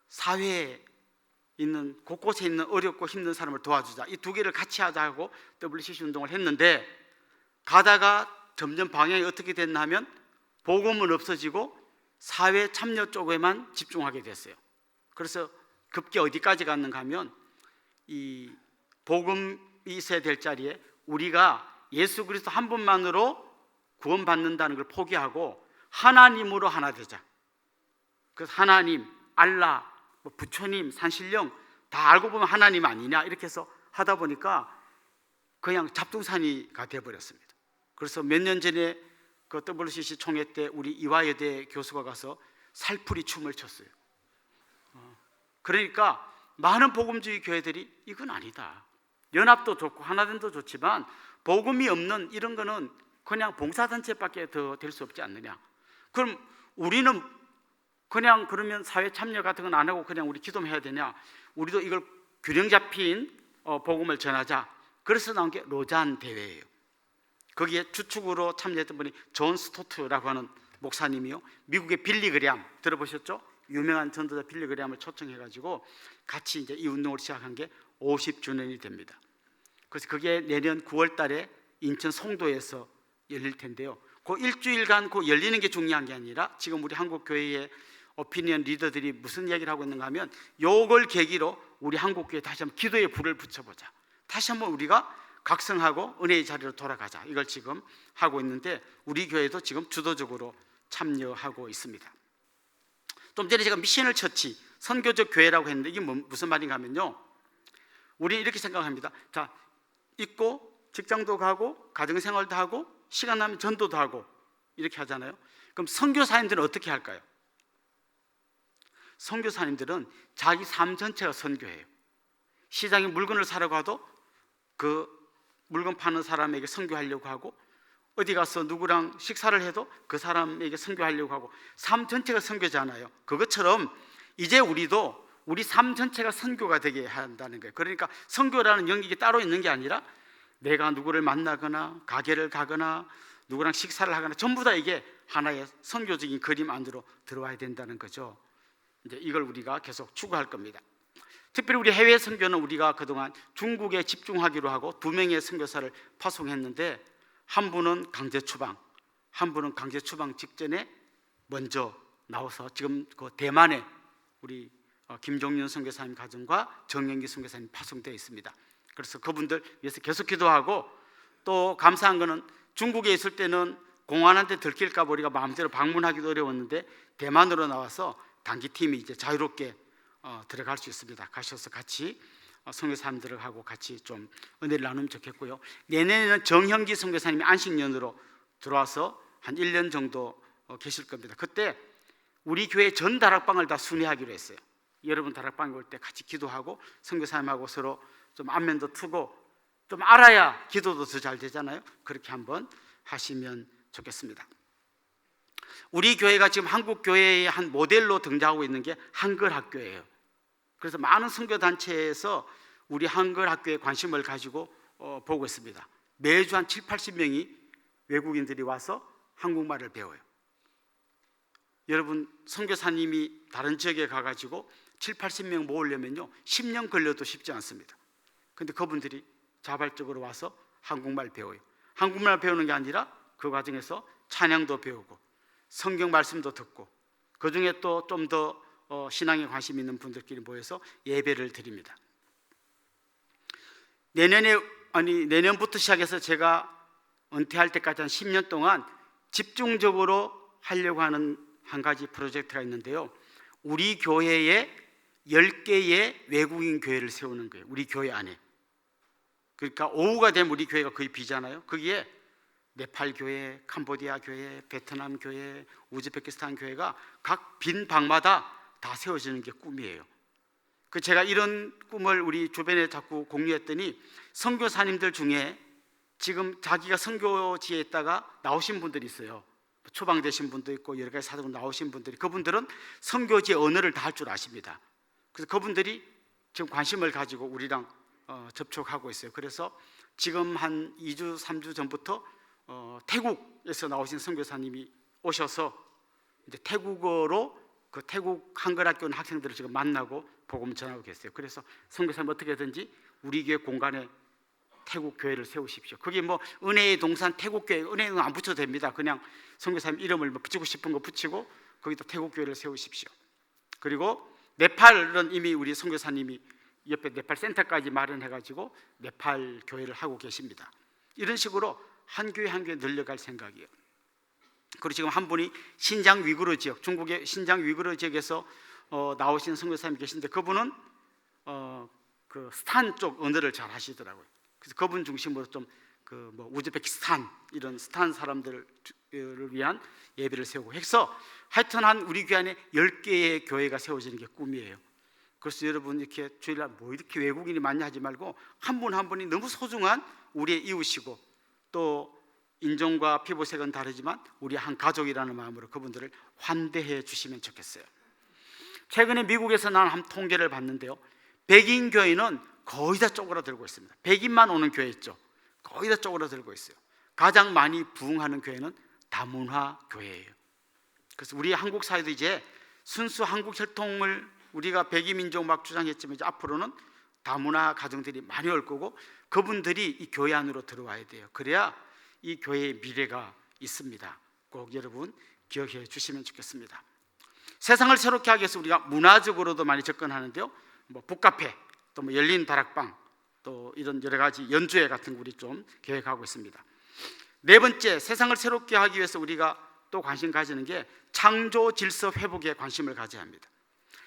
사회에 있는, 곳곳에 있는 어렵고 힘든 사람을 도와주자, 이 두 개를 같이 하자고 WCC 운동을 했는데, 가다가 점점 방향이 어떻게 됐나 하면 복음은 없어지고 사회 참여 쪽에만 집중하게 됐어요. 그래서 급기 어디까지 갔는가 하면 이 복음이 있어야 될 자리에 우리가 예수 그리스도 한 분만으로 구원받는다는 걸 포기하고 하나님으로 하나 되자. 그래서 하나님, 알라, 부처님, 산신령 다 알고 보면 하나님 아니냐 이렇게 해서 하다 보니까 그냥 잡동사니가 되어버렸습니다. 그래서 몇 년 전에 그 WCC 총회 때 우리 이화여대 교수가 가서 살풀이 춤을 췄어요. 그러니까 많은 복음주의 교회들이 이건 아니다, 연합도 좋고 하나됨도 좋지만 복음이 없는 이런 거는 그냥 봉사단체밖에 더 될 수 없지 않느냐. 그럼 우리는 그냥 그러면 사회 참여 같은 건 안 하고 그냥 우리 기도만 해야 되냐? 우리도 이걸 균형 잡힌 복음을 전하자. 그래서 나온 게 로잔 대회예요. 거기에 주축으로 참여했던 분이 존 스토트라고 하는 목사님이요, 미국의 빌리 그레암 들어보셨죠? 유명한 전도자 빌리 그레암을 초청해가지고 같이 이제 이 운동을 시작한 게 50주년이 됩니다. 그래서 그게 내년 9월 달에 인천 송도에서 열릴 텐데요. 그 일주일간 그 열리는 게 중요한 게 아니라 지금 우리 한국 교회의 오피니언 리더들이 무슨 얘기를 하고 있는가 하면 요걸 계기로 우리 한국 교회 다시 한번 기도의 불을 붙여보자, 다시 한번 우리가 각성하고 은혜의 자리로 돌아가자, 이걸 지금 하고 있는데 우리 교회도 지금 주도적으로 참여하고 있습니다. 좀 전에 제가 미셔널 처치, 선교적 교회라고 했는데 이게 무슨 말인가 하면요, 우리는 이렇게 생각합니다. 자, 있고 직장도 가고 가정생활도 하고 시간 나면 전도도 하고 이렇게 하잖아요. 그럼 선교사님들은 어떻게 할까요? 선교사님들은 자기 삶 전체가 선교예요. 시장에 물건을 사러 가도 그 물건 파는 사람에게 선교하려고 하고, 어디 가서 누구랑 식사를 해도 그 사람에게 선교하려고 하고, 삶 전체가 선교잖아요. 그것처럼 이제 우리도 우리 삶 전체가 선교가 되게 한다는 거예요. 그러니까 선교라는 영역이 따로 있는 게 아니라 내가 누구를 만나거나 가게를 가거나 누구랑 식사를 하거나 전부 다 이게 하나의 선교적인 그림 안으로 들어와야 된다는 거죠. 이제 이걸 우리가 계속 추구할 겁니다. 특별히 우리 해외 선교는 우리가 그동안 중국에 집중하기로 하고 2명의 선교사를 파송했는데, 한 분은 강제 추방, 한 분은 강제 추방 직전에 먼저 나와서 지금 그 대만에 우리 김종윤 선교사님 가정과 정영기 선교사님 파송되어 있습니다. 그래서 그분들 위해서 계속 기도하고, 또 감사한 거는 중국에 있을 때는 공안한테 들킬까 봐 우리가 마음대로 방문하기도 어려웠는데 대만으로 나와서 단기팀이 이제 자유롭게 들어갈 수 있습니다. 가셔서 같이 선교사님들하고 같이 좀 은혜를 나누면 좋겠고요. 내년에는 정형기 선교사님이 안식년으로 들어와서 한 1년 정도 계실 겁니다. 그때 우리 교회 전 다락방을 다 순회하기로 했어요. 여러분 다락방에 올 때 같이 기도하고 선교사님하고 서로 좀 안면도 트고 좀 알아야 기도도 더 잘 되잖아요. 그렇게 한번 하시면 좋겠습니다. 우리 교회가 지금 한국 교회의 한 모델로 등장하고 있는 게 한글 학교예요. 그래서 많은 선교단체에서 우리 한글 학교에 관심을 가지고 보고 있습니다. 매주 한 7, 80명이 외국인들이 와서 한국말을 배워요. 여러분 선교사님이 다른 지역에 가가지고 7, 80명 모으려면요 10년 걸려도 쉽지 않습니다. 근데 그분들이 자발적으로 와서 한국말 배워요. 한국말 배우는 게 아니라 그 과정에서 찬양도 배우고 성경 말씀도 듣고, 그 중에 또 좀 더 신앙에 관심 있는 분들끼리 모여서 예배를 드립니다. 내년부터 시작해서 제가 은퇴할 때까지 한 10년 동안 집중적으로 하려고 하는 한 가지 프로젝트가 있는데요. 우리 교회에 10개의 외국인 교회를 세우는 거예요. 우리 교회 안에. 그러니까 오후가 되면 우리 교회가 거의 비잖아요. 거기에 네팔 교회, 캄보디아 교회, 베트남 교회, 우즈베키스탄 교회가 각 빈 방마다 다 세워지는 게 꿈이에요. 제가 이런 꿈을 우리 주변에 자꾸 공유했더니 선교사님들 중에 지금 자기가 선교지에 있다가 나오신 분들이 있어요. 초방되신 분도 있고 여러 가지 사정으로 나오신 분들이, 그분들은 선교지의 언어를 다 할 줄 아십니다. 그래서 그분들이 지금 관심을 가지고 우리랑 접촉하고 있어요. 그래서 지금 한 2주, 3주 전부터 태국에서 나오신 선교사님이 오셔서 이제 태국어로 그 태국 한글학교 학생들을 지금 만나고 복음 전하고 계세요. 그래서 선교사님 어떻게든지 우리 교회 공간에 태국 교회를 세우십시오. 그게 뭐 은혜의 동산 태국 교회, 은혜는 안 붙여도 됩니다. 그냥 선교사님 이름을 붙이고 싶은 거 붙이고 거기다 태국 교회를 세우십시오. 그리고 네팔은 이미 우리 선교사님이 옆에 네팔 센터까지 마련해가지고 네팔 교회를 하고 계십니다. 이런 식으로 한 교회 한 교회 늘려갈 생각이에요. 그리고 지금 한 분이 신장 위구르 지역, 중국의 신장 위구르 지역에서 나오신 선교사님이 계신데 그분은 그 스탄 쪽 언어를 잘 하시더라고요. 그래서 그분 중심으로 좀 그 뭐 우즈베키스탄 이런 스탄 사람들을 위한 예배를 세우고 해서 하여튼 한 우리 교회 안에 10개의 교회가 세워지는 게 꿈이에요. 그래서 여러분 이렇게 주일날 뭐 이렇게 외국인이 많냐 하지 말고 한 분 한 분이 너무 소중한 우리의 이웃이고 또 인종과 피부색은 다르지만 우리 한 가족이라는 마음으로 그분들을 환대해 주시면 좋겠어요. 최근에 미국에서 난 한 통계를 봤는데요. 백인 교회는 거의 다 쪼그라들고 있습니다. 백인만 오는 교회 있죠. 거의 다 쪼그라들고 있어요. 가장 많이 부흥하는 교회는 다문화 교회예요. 그래서 우리 한국 사회도 이제 순수 한국 혈통을 우리가 백인 민족 막 주장했지만 이제 앞으로는 다문화 가정들이 많이 올 거고 그분들이 이 교회 안으로 들어와야 돼요. 그래야 이 교회의 미래가 있습니다. 꼭 여러분 기억해 주시면 좋겠습니다. 세상을 새롭게 하기 위해서 우리가 문화적으로도 많이 접근하는데요. 뭐 북카페, 또 뭐 열린 다락방, 또 이런 여러 가지 연주회 같은 거 우리 좀 계획하고 있습니다. 네 번째, 세상을 새롭게 하기 위해서 우리가 또 관심 가지는 게 창조 질서 회복에 관심을 가져야 합니다.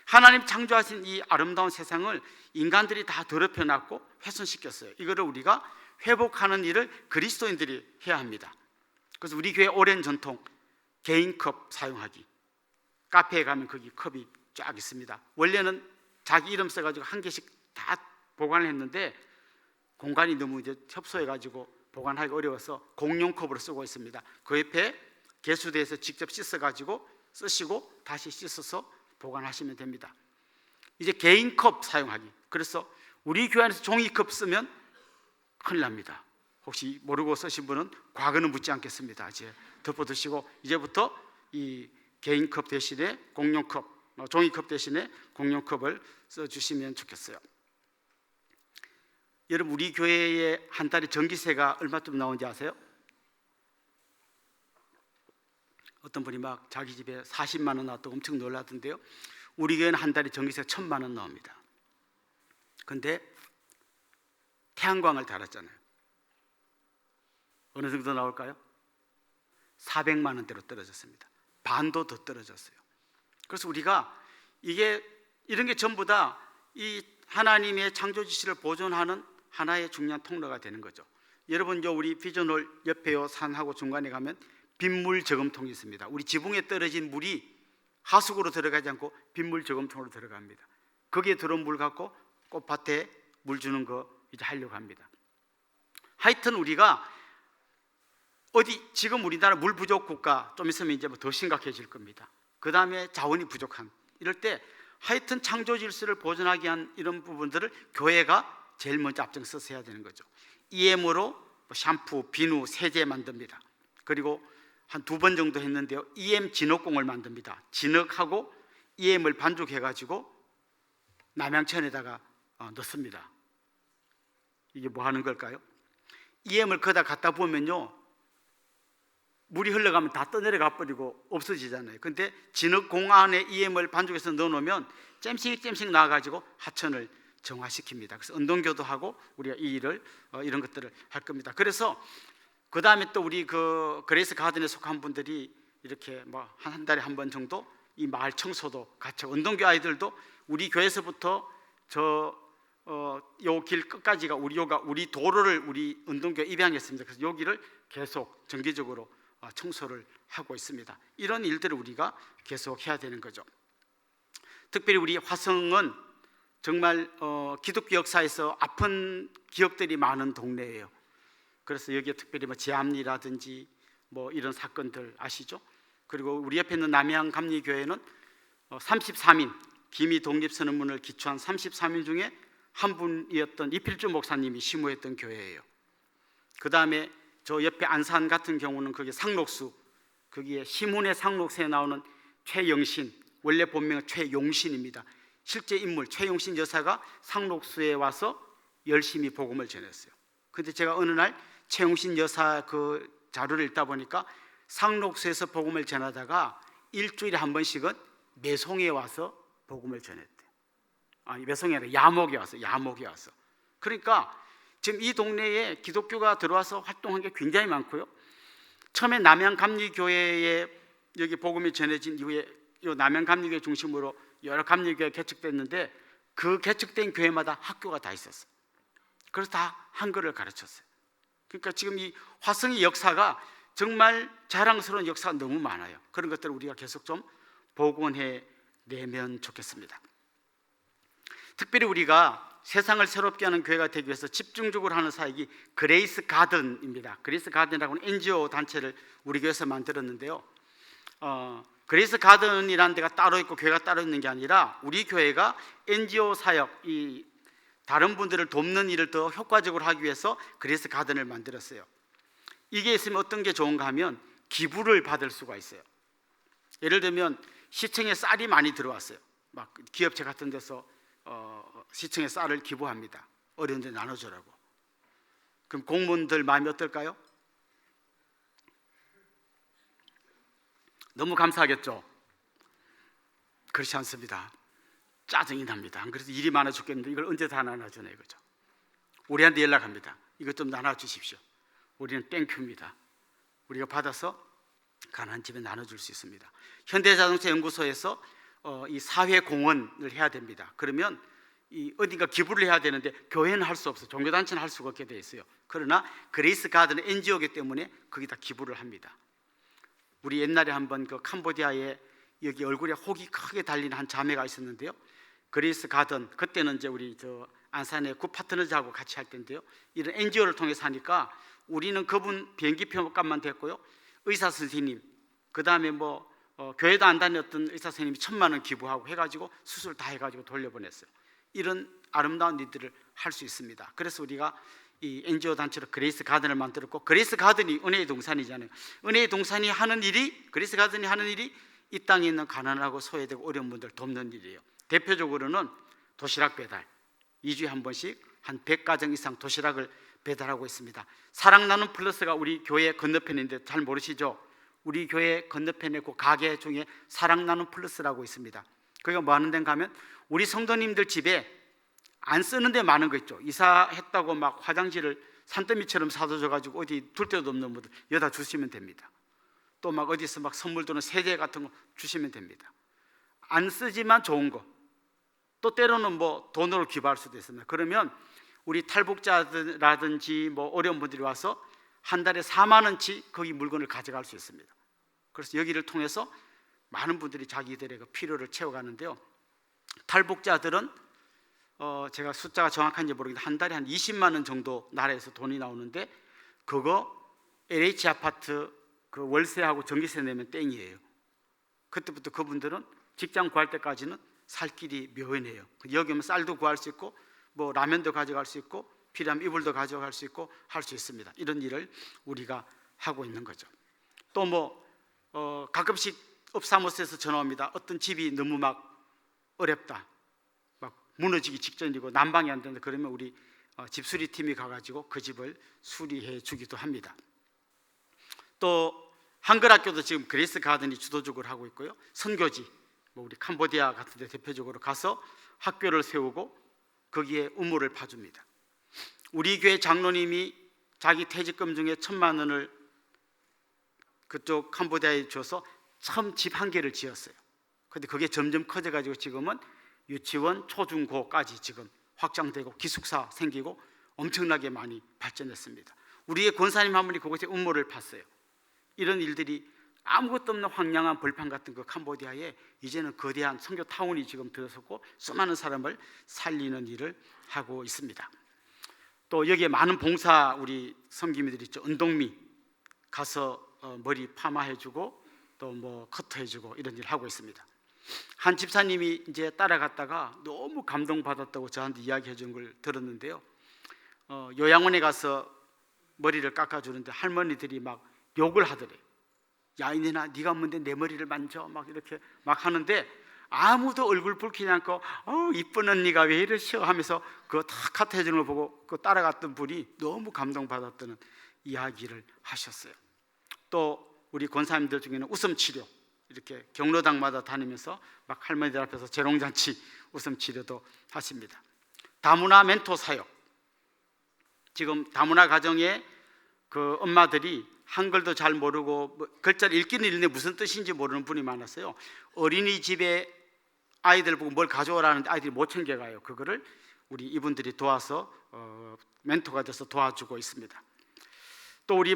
하나님 창조하신 이 아름다운 세상을 인간들이 다 더럽혀 놨고 훼손시켰어요. 이거를 우리가 회복하는 일을 그리스도인들이 해야 합니다. 그래서 우리 교회 오랜 전통 개인 컵 사용하기. 카페에 가면 거기 컵이 쫙 있습니다. 원래는 자기 이름 써가지고 한 개씩 다 보관을 했는데 공간이 너무 이제 협소해가지고 보관하기 어려워서 공용 컵으로 쓰고 있습니다. 그 옆에 개수대에서 직접 씻어가지고 쓰시고 다시 씻어서 보관하시면 됩니다. 이제 개인 컵 사용하기. 그래서 우리 교회 안에서 종이컵 쓰면 큰일 납니다. 혹시 모르고 쓰신 분은 과거는 묻지 않겠습니다. 이제 덮어두시고 이제부터 이 개인컵 대신에 공용컵, 종이컵 대신에 공용컵을 써주시면 좋겠어요. 여러분 우리 교회에 한 달에 전기세가 얼마쯤 나오는지 아세요? 어떤 분이 막 자기 집에 40만 원 나왔다고 엄청 놀라던데요. 우리 교회는 한 달에 전기세가 1,000만 원 나옵니다. 근데 태양광을 달았잖아요. 어느 정도 나올까요? 400만 원대로 떨어졌습니다. 반도 더 떨어졌어요. 그래서 우리가 이런 게 전부 다 이 하나님의 창조 지시를 보존하는 하나의 중요한 통로가 되는 거죠. 여러분 우리 비전홀 옆에요 산하고 중간에 가면 빗물 저금통이 있습니다. 우리 지붕에 떨어진 물이 하수구로 들어가지 않고 빗물 저금통으로 들어갑니다. 거기에 들어온 물 갖고 꽃밭에 물 주는 거 이제 하려고 합니다. 하여튼 우리가 지금 우리나라 물 부족 국가 좀 있으면 이제 더 심각해질 겁니다. 그 다음에 자원이 부족한 이럴 때 하여튼 창조 질서를 보존하기 위한 이런 부분들을 교회가 제일 먼저 앞장서서 해야 되는 거죠. EM으로 샴푸, 비누, 세제 만듭니다. 그리고 한 2번 정도 했는데요. EM 진흙공을 만듭니다. 진흙하고 EM을 반죽해가지고 남양천에다가 넣습니다. 이게 뭐 하는 걸까요? EM을 거기다 갖다 보면요 물이 흘러가면 다 떠내려가 버리고 없어지잖아요. 근데 진흙공 안에 EM을 반죽해서 넣어놓으면 잼씩 나와가지고 하천을 정화시킵니다. 그래서 운동교도 하고 우리가 이 일을 이런 것들을 할 겁니다. 그래서 그 다음에 또 우리 그 그레이스 가든에 속한 분들이 이렇게 뭐 한 달에 한 번 정도 이 마을 청소도 같이, 운동교 아이들도 우리 교회에서부터 요 길 끝까지가 우리 도로를 우리 운동교에 입양했습니다. 그래서 여기를 계속 정기적으로 청소를 하고 있습니다. 이런 일들을 우리가 계속 해야 되는 거죠. 특별히 우리 화성은 정말 기독교 역사에서 아픈 기억들이 많은 동네예요. 그래서 여기에 특별히 뭐 지암리라든지 뭐 이런 사건들 아시죠? 그리고 우리 옆에 있는 남양 감리교회는 33인 기미 독립선언문을 기초한 33인 중에 한 분이었던 이필주 목사님이 시무했던 교회예요. 그 다음에 저 옆에 안산 같은 경우는 거기 상록수, 거기에 시문의 상록수에 나오는 최영신, 원래 본명은 최용신입니다. 실제 인물 최용신 여사가 상록수에 와서 열심히 복음을 전했어요. 근데 제가 어느 날 최용신 여사 그 자료를 읽다 보니까 상록수에서 복음을 전하다가 일주일에 한 번씩은 매송에 와서 복음을 전했대요. 매송이 아니라 야목에 와서. 그러니까 지금 이 동네에 기독교가 들어와서 활동한 게 굉장히 많고요. 처음에 남양감리교회에 여기 복음이 전해진 이후에 이 남양감리교회 중심으로 여러 감리교회가 개척됐는데 그 개척된 교회마다 학교가 다 있었어요. 그래서 다 한글을 가르쳤어요. 그러니까 지금 이 화성의 역사가 정말 자랑스러운 역사가 너무 많아요. 그런 것들을 우리가 계속 좀 복원해 내면 좋겠습니다. 특별히 우리가 세상을 새롭게 하는 교회가 되기 위해서 집중적으로 하는 사역이 그레이스 가든입니다. 그레이스 가든이라고는 NGO 단체를 우리 교회에서 만들었는데요. 그레이스 가든이라는 데가 따로 있고 교회가 따로 있는 게 아니라 우리 교회가 NGO 사역, 이 다른 분들을 돕는 일을 더 효과적으로 하기 위해서 그레이스 가든을 만들었어요. 이게 있으면 어떤 게 좋은가 하면 기부를 받을 수가 있어요. 예를 들면 시청에 쌀이 많이 들어왔어요. 막 기업체 같은 데서 시청에 쌀을 기부합니다. 어려운 데 나눠주라고. 그럼 공무원들 마음이 어떨까요? 너무 감사하겠죠? 그렇지 않습니다. 짜증이 납니다. 안 그래도 일이 많아 죽겠는데 이걸 언제 다 나눠주나 이거죠. 우리한테 연락합니다. 이것 좀 나눠주십시오. 우리는 땡큐입니다. 우리가 받아서 가난한 집에 나눠줄 수 있습니다. 현대자동차 연구소에서 이 사회공헌을 해야 됩니다. 그러면 이 어딘가 기부를 해야 되는데 교회는 할 수 없어요. 종교단체는 할 수가 없게 돼 있어요. 그러나 그레이스 가든은 NGO이기 때문에 거기다 기부를 합니다. 우리 옛날에 한번 그 캄보디아에 여기 얼굴에 혹이 크게 달린 한 자매가 있었는데요. 그레이스 가든, 그때는 이제 우리 저 안산의 구 파트너즈하고 같이 할 텐데요. 이런 NGO를 통해서 하니까 우리는 그분 비행기표 값만 됐고요. 의사 선생님, 그 다음에 뭐 교회도 안 다녔던 의사 선생님이 1,000만 원 기부하고 해가지고 수술 다 해가지고 돌려보냈어요. 이런 아름다운 일들을 할 수 있습니다. 그래서 우리가 이 NGO 단체로 그레이스 가든을 만들었고, 그레이스 가든이 은혜의 동산이잖아요. 은혜의 동산이 하는 일이, 그레이스 가든이 하는 일이 이 땅에 있는 가난하고 소외되고 어려운 분들 돕는 일이에요. 대표적으로는 도시락 배달, 2주에 한 번씩 한 100가정 이상 도시락을 배달하고 있습니다. 사랑 나눔 플러스가 우리 교회 건너편인데 잘 모르시죠? 우리 교회 건너편에 그 가게 중에 사랑 나눔 플러스라고 있습니다. 거기가 뭐 하는 데인가 하면 우리 성도님들 집에 안 쓰는 데 많은 거 있죠. 이사했다고 막 화장실을 산더미처럼 사줘가지고 어디 둘 데도 없는 분들 여기다 주시면 됩니다. 또 막 어디서 막 선물 도는 세제 같은 거 주시면 됩니다. 안 쓰지만 좋은 거, 또 때로는 뭐 돈으로 기부할 수도 있습니다. 그러면 우리 탈북자라든지 뭐 어려운 분들이 와서 한 달에 4만 원치 거기 물건을 가져갈 수 있습니다. 그래서 여기를 통해서 많은 분들이 자기들의 그 필요를 채워가는데요. 탈북자들은 제가 숫자가 정확한지 모르겠는데 한 달에 한 20만 원 정도 나라에서 돈이 나오는데 그거 LH 아파트 그 월세하고 전기세 내면 땡이에요. 그때부터 그분들은 직장 구할 때까지는 살 길이 묘연해요. 여기 오면 쌀도 구할 수 있고 뭐 라면도 가져갈 수 있고 필요하면 이불도 가져갈 수 있고 할 수 있습니다. 이런 일을 우리가 하고 있는 거죠. 또 뭐 가끔씩 업사무소에서 전화 옵니다. 어떤 집이 너무 막 어렵다, 막 무너지기 직전이고 난방이 안 된다. 그러면 우리 집수리팀이 가가지고 그 집을 수리해 주기도 합니다. 또 한글 학교도 지금 그레이스 가든이 주도적으로 하고 있고요. 선교지, 우리 캄보디아 같은 데 대표적으로 가서 학교를 세우고 거기에 우물을 파줍니다. 우리 교회 장로님이 자기 퇴직금 중에 1,000만 원을 그쪽 캄보디아에 줘서 처음 집 한 개를 지었어요. 그런데 그게 점점 커져가지고 지금은 유치원, 초중고까지 지금 확장되고 기숙사 생기고 엄청나게 많이 발전했습니다. 우리의 권사님 한 분이 그곳에 우물을 팠어요. 이런 일들이 아무것도 없는 황량한 벌판 같은 그 캄보디아에 이제는 거대한 선교 타운이 지금 들어섰고 수많은 사람을 살리는 일을 하고 있습니다. 또 여기에 많은 봉사 우리 섬기미들 있죠. 은동미 가서 머리 파마해주고 또 뭐 커트해주고 이런 일을 하고 있습니다. 한 집사님이 이제 따라갔다가 너무 감동받았다고 저한테 이야기해 준 걸 들었는데요. 요양원에 가서 머리를 깎아주는데 할머니들이 막 욕을 하더래요. 야 이년아 네가 뭔데 내 머리를 만져 막 이렇게 막 하는데 아무도 얼굴 붉히지 않고 이쁜 언니가 왜 이러시오 하면서 그거 다 카트 해주는 걸 보고 그 따라갔던 분이 너무 감동받았다는 이야기를 하셨어요. 또 우리 권사님들 중에는 웃음치료 이렇게 경로당마다 다니면서 막 할머니들 앞에서 재롱잔치 웃음치료도 하십니다. 다문화 멘토 사역, 지금 다문화 가정에 그 엄마들이 한글도 잘 모르고 글자를 읽기는 읽는데 무슨 뜻인지 모르는 분이 많았어요. 어린이집에 아이들 보고 뭘 가져오라는데 아이들이 못 챙겨가요. 그거를 우리 이분들이 도와서 멘토가 돼서 도와주고 있습니다. 또 우리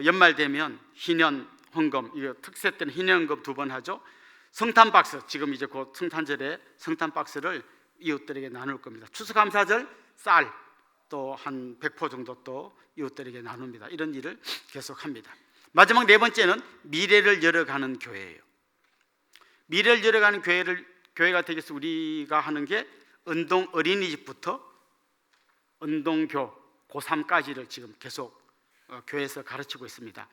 연말 되면 희년 헌금, 이거 특세 때는 희년 헌금 2번 하죠. 성탄 박스, 지금 이제 곧 성탄절에 성탄 박스를 이웃들에게 나눌 겁니다. 추수감사절 쌀 또 한 100포 정도 또 이웃들에게 나눕니다. 이런 일을 계속합니다. 마지막 4번째는 미래를 열어가는 교회예요. 미래를 열어가는 교회가 되겠어. 우리가 하는 게 은동 어린이집부터 은동교 고3까지를 지금 계속 교회에서 가르치고 있습니다.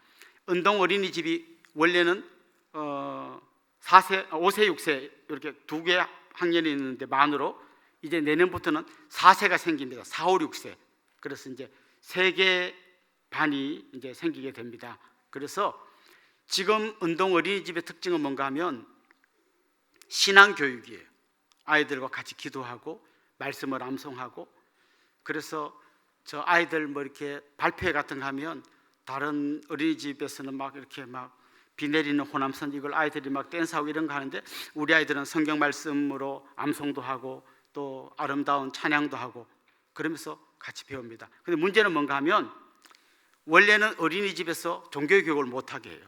은동 어린이집이 원래는 5세, 6세 이렇게 2개 학년이 있는데 만으로 이제 내년부터는 4세가 생깁니다. 4, 5, 6세. 그래서 이제 3개 반이 이제 생기게 됩니다. 그래서 지금 은동 어린이집의 특징은 뭔가 하면 신앙 교육이에요. 아이들과 같이 기도하고 말씀을 암송하고, 그래서 저 아이들 이렇게 발표회 같은 거 하면 다른 어린이집에서는 막 이렇게 막 비 내리는 호남선 이걸 아이들이 막 댄스하고 이런 거 하는데 우리 아이들은 성경 말씀으로 암송도 하고 또 아름다운 찬양도 하고 그러면서 같이 배웁니다. 근데 문제는 뭔가 하면 원래는 어린이집에서 종교교육을 못하게 해요.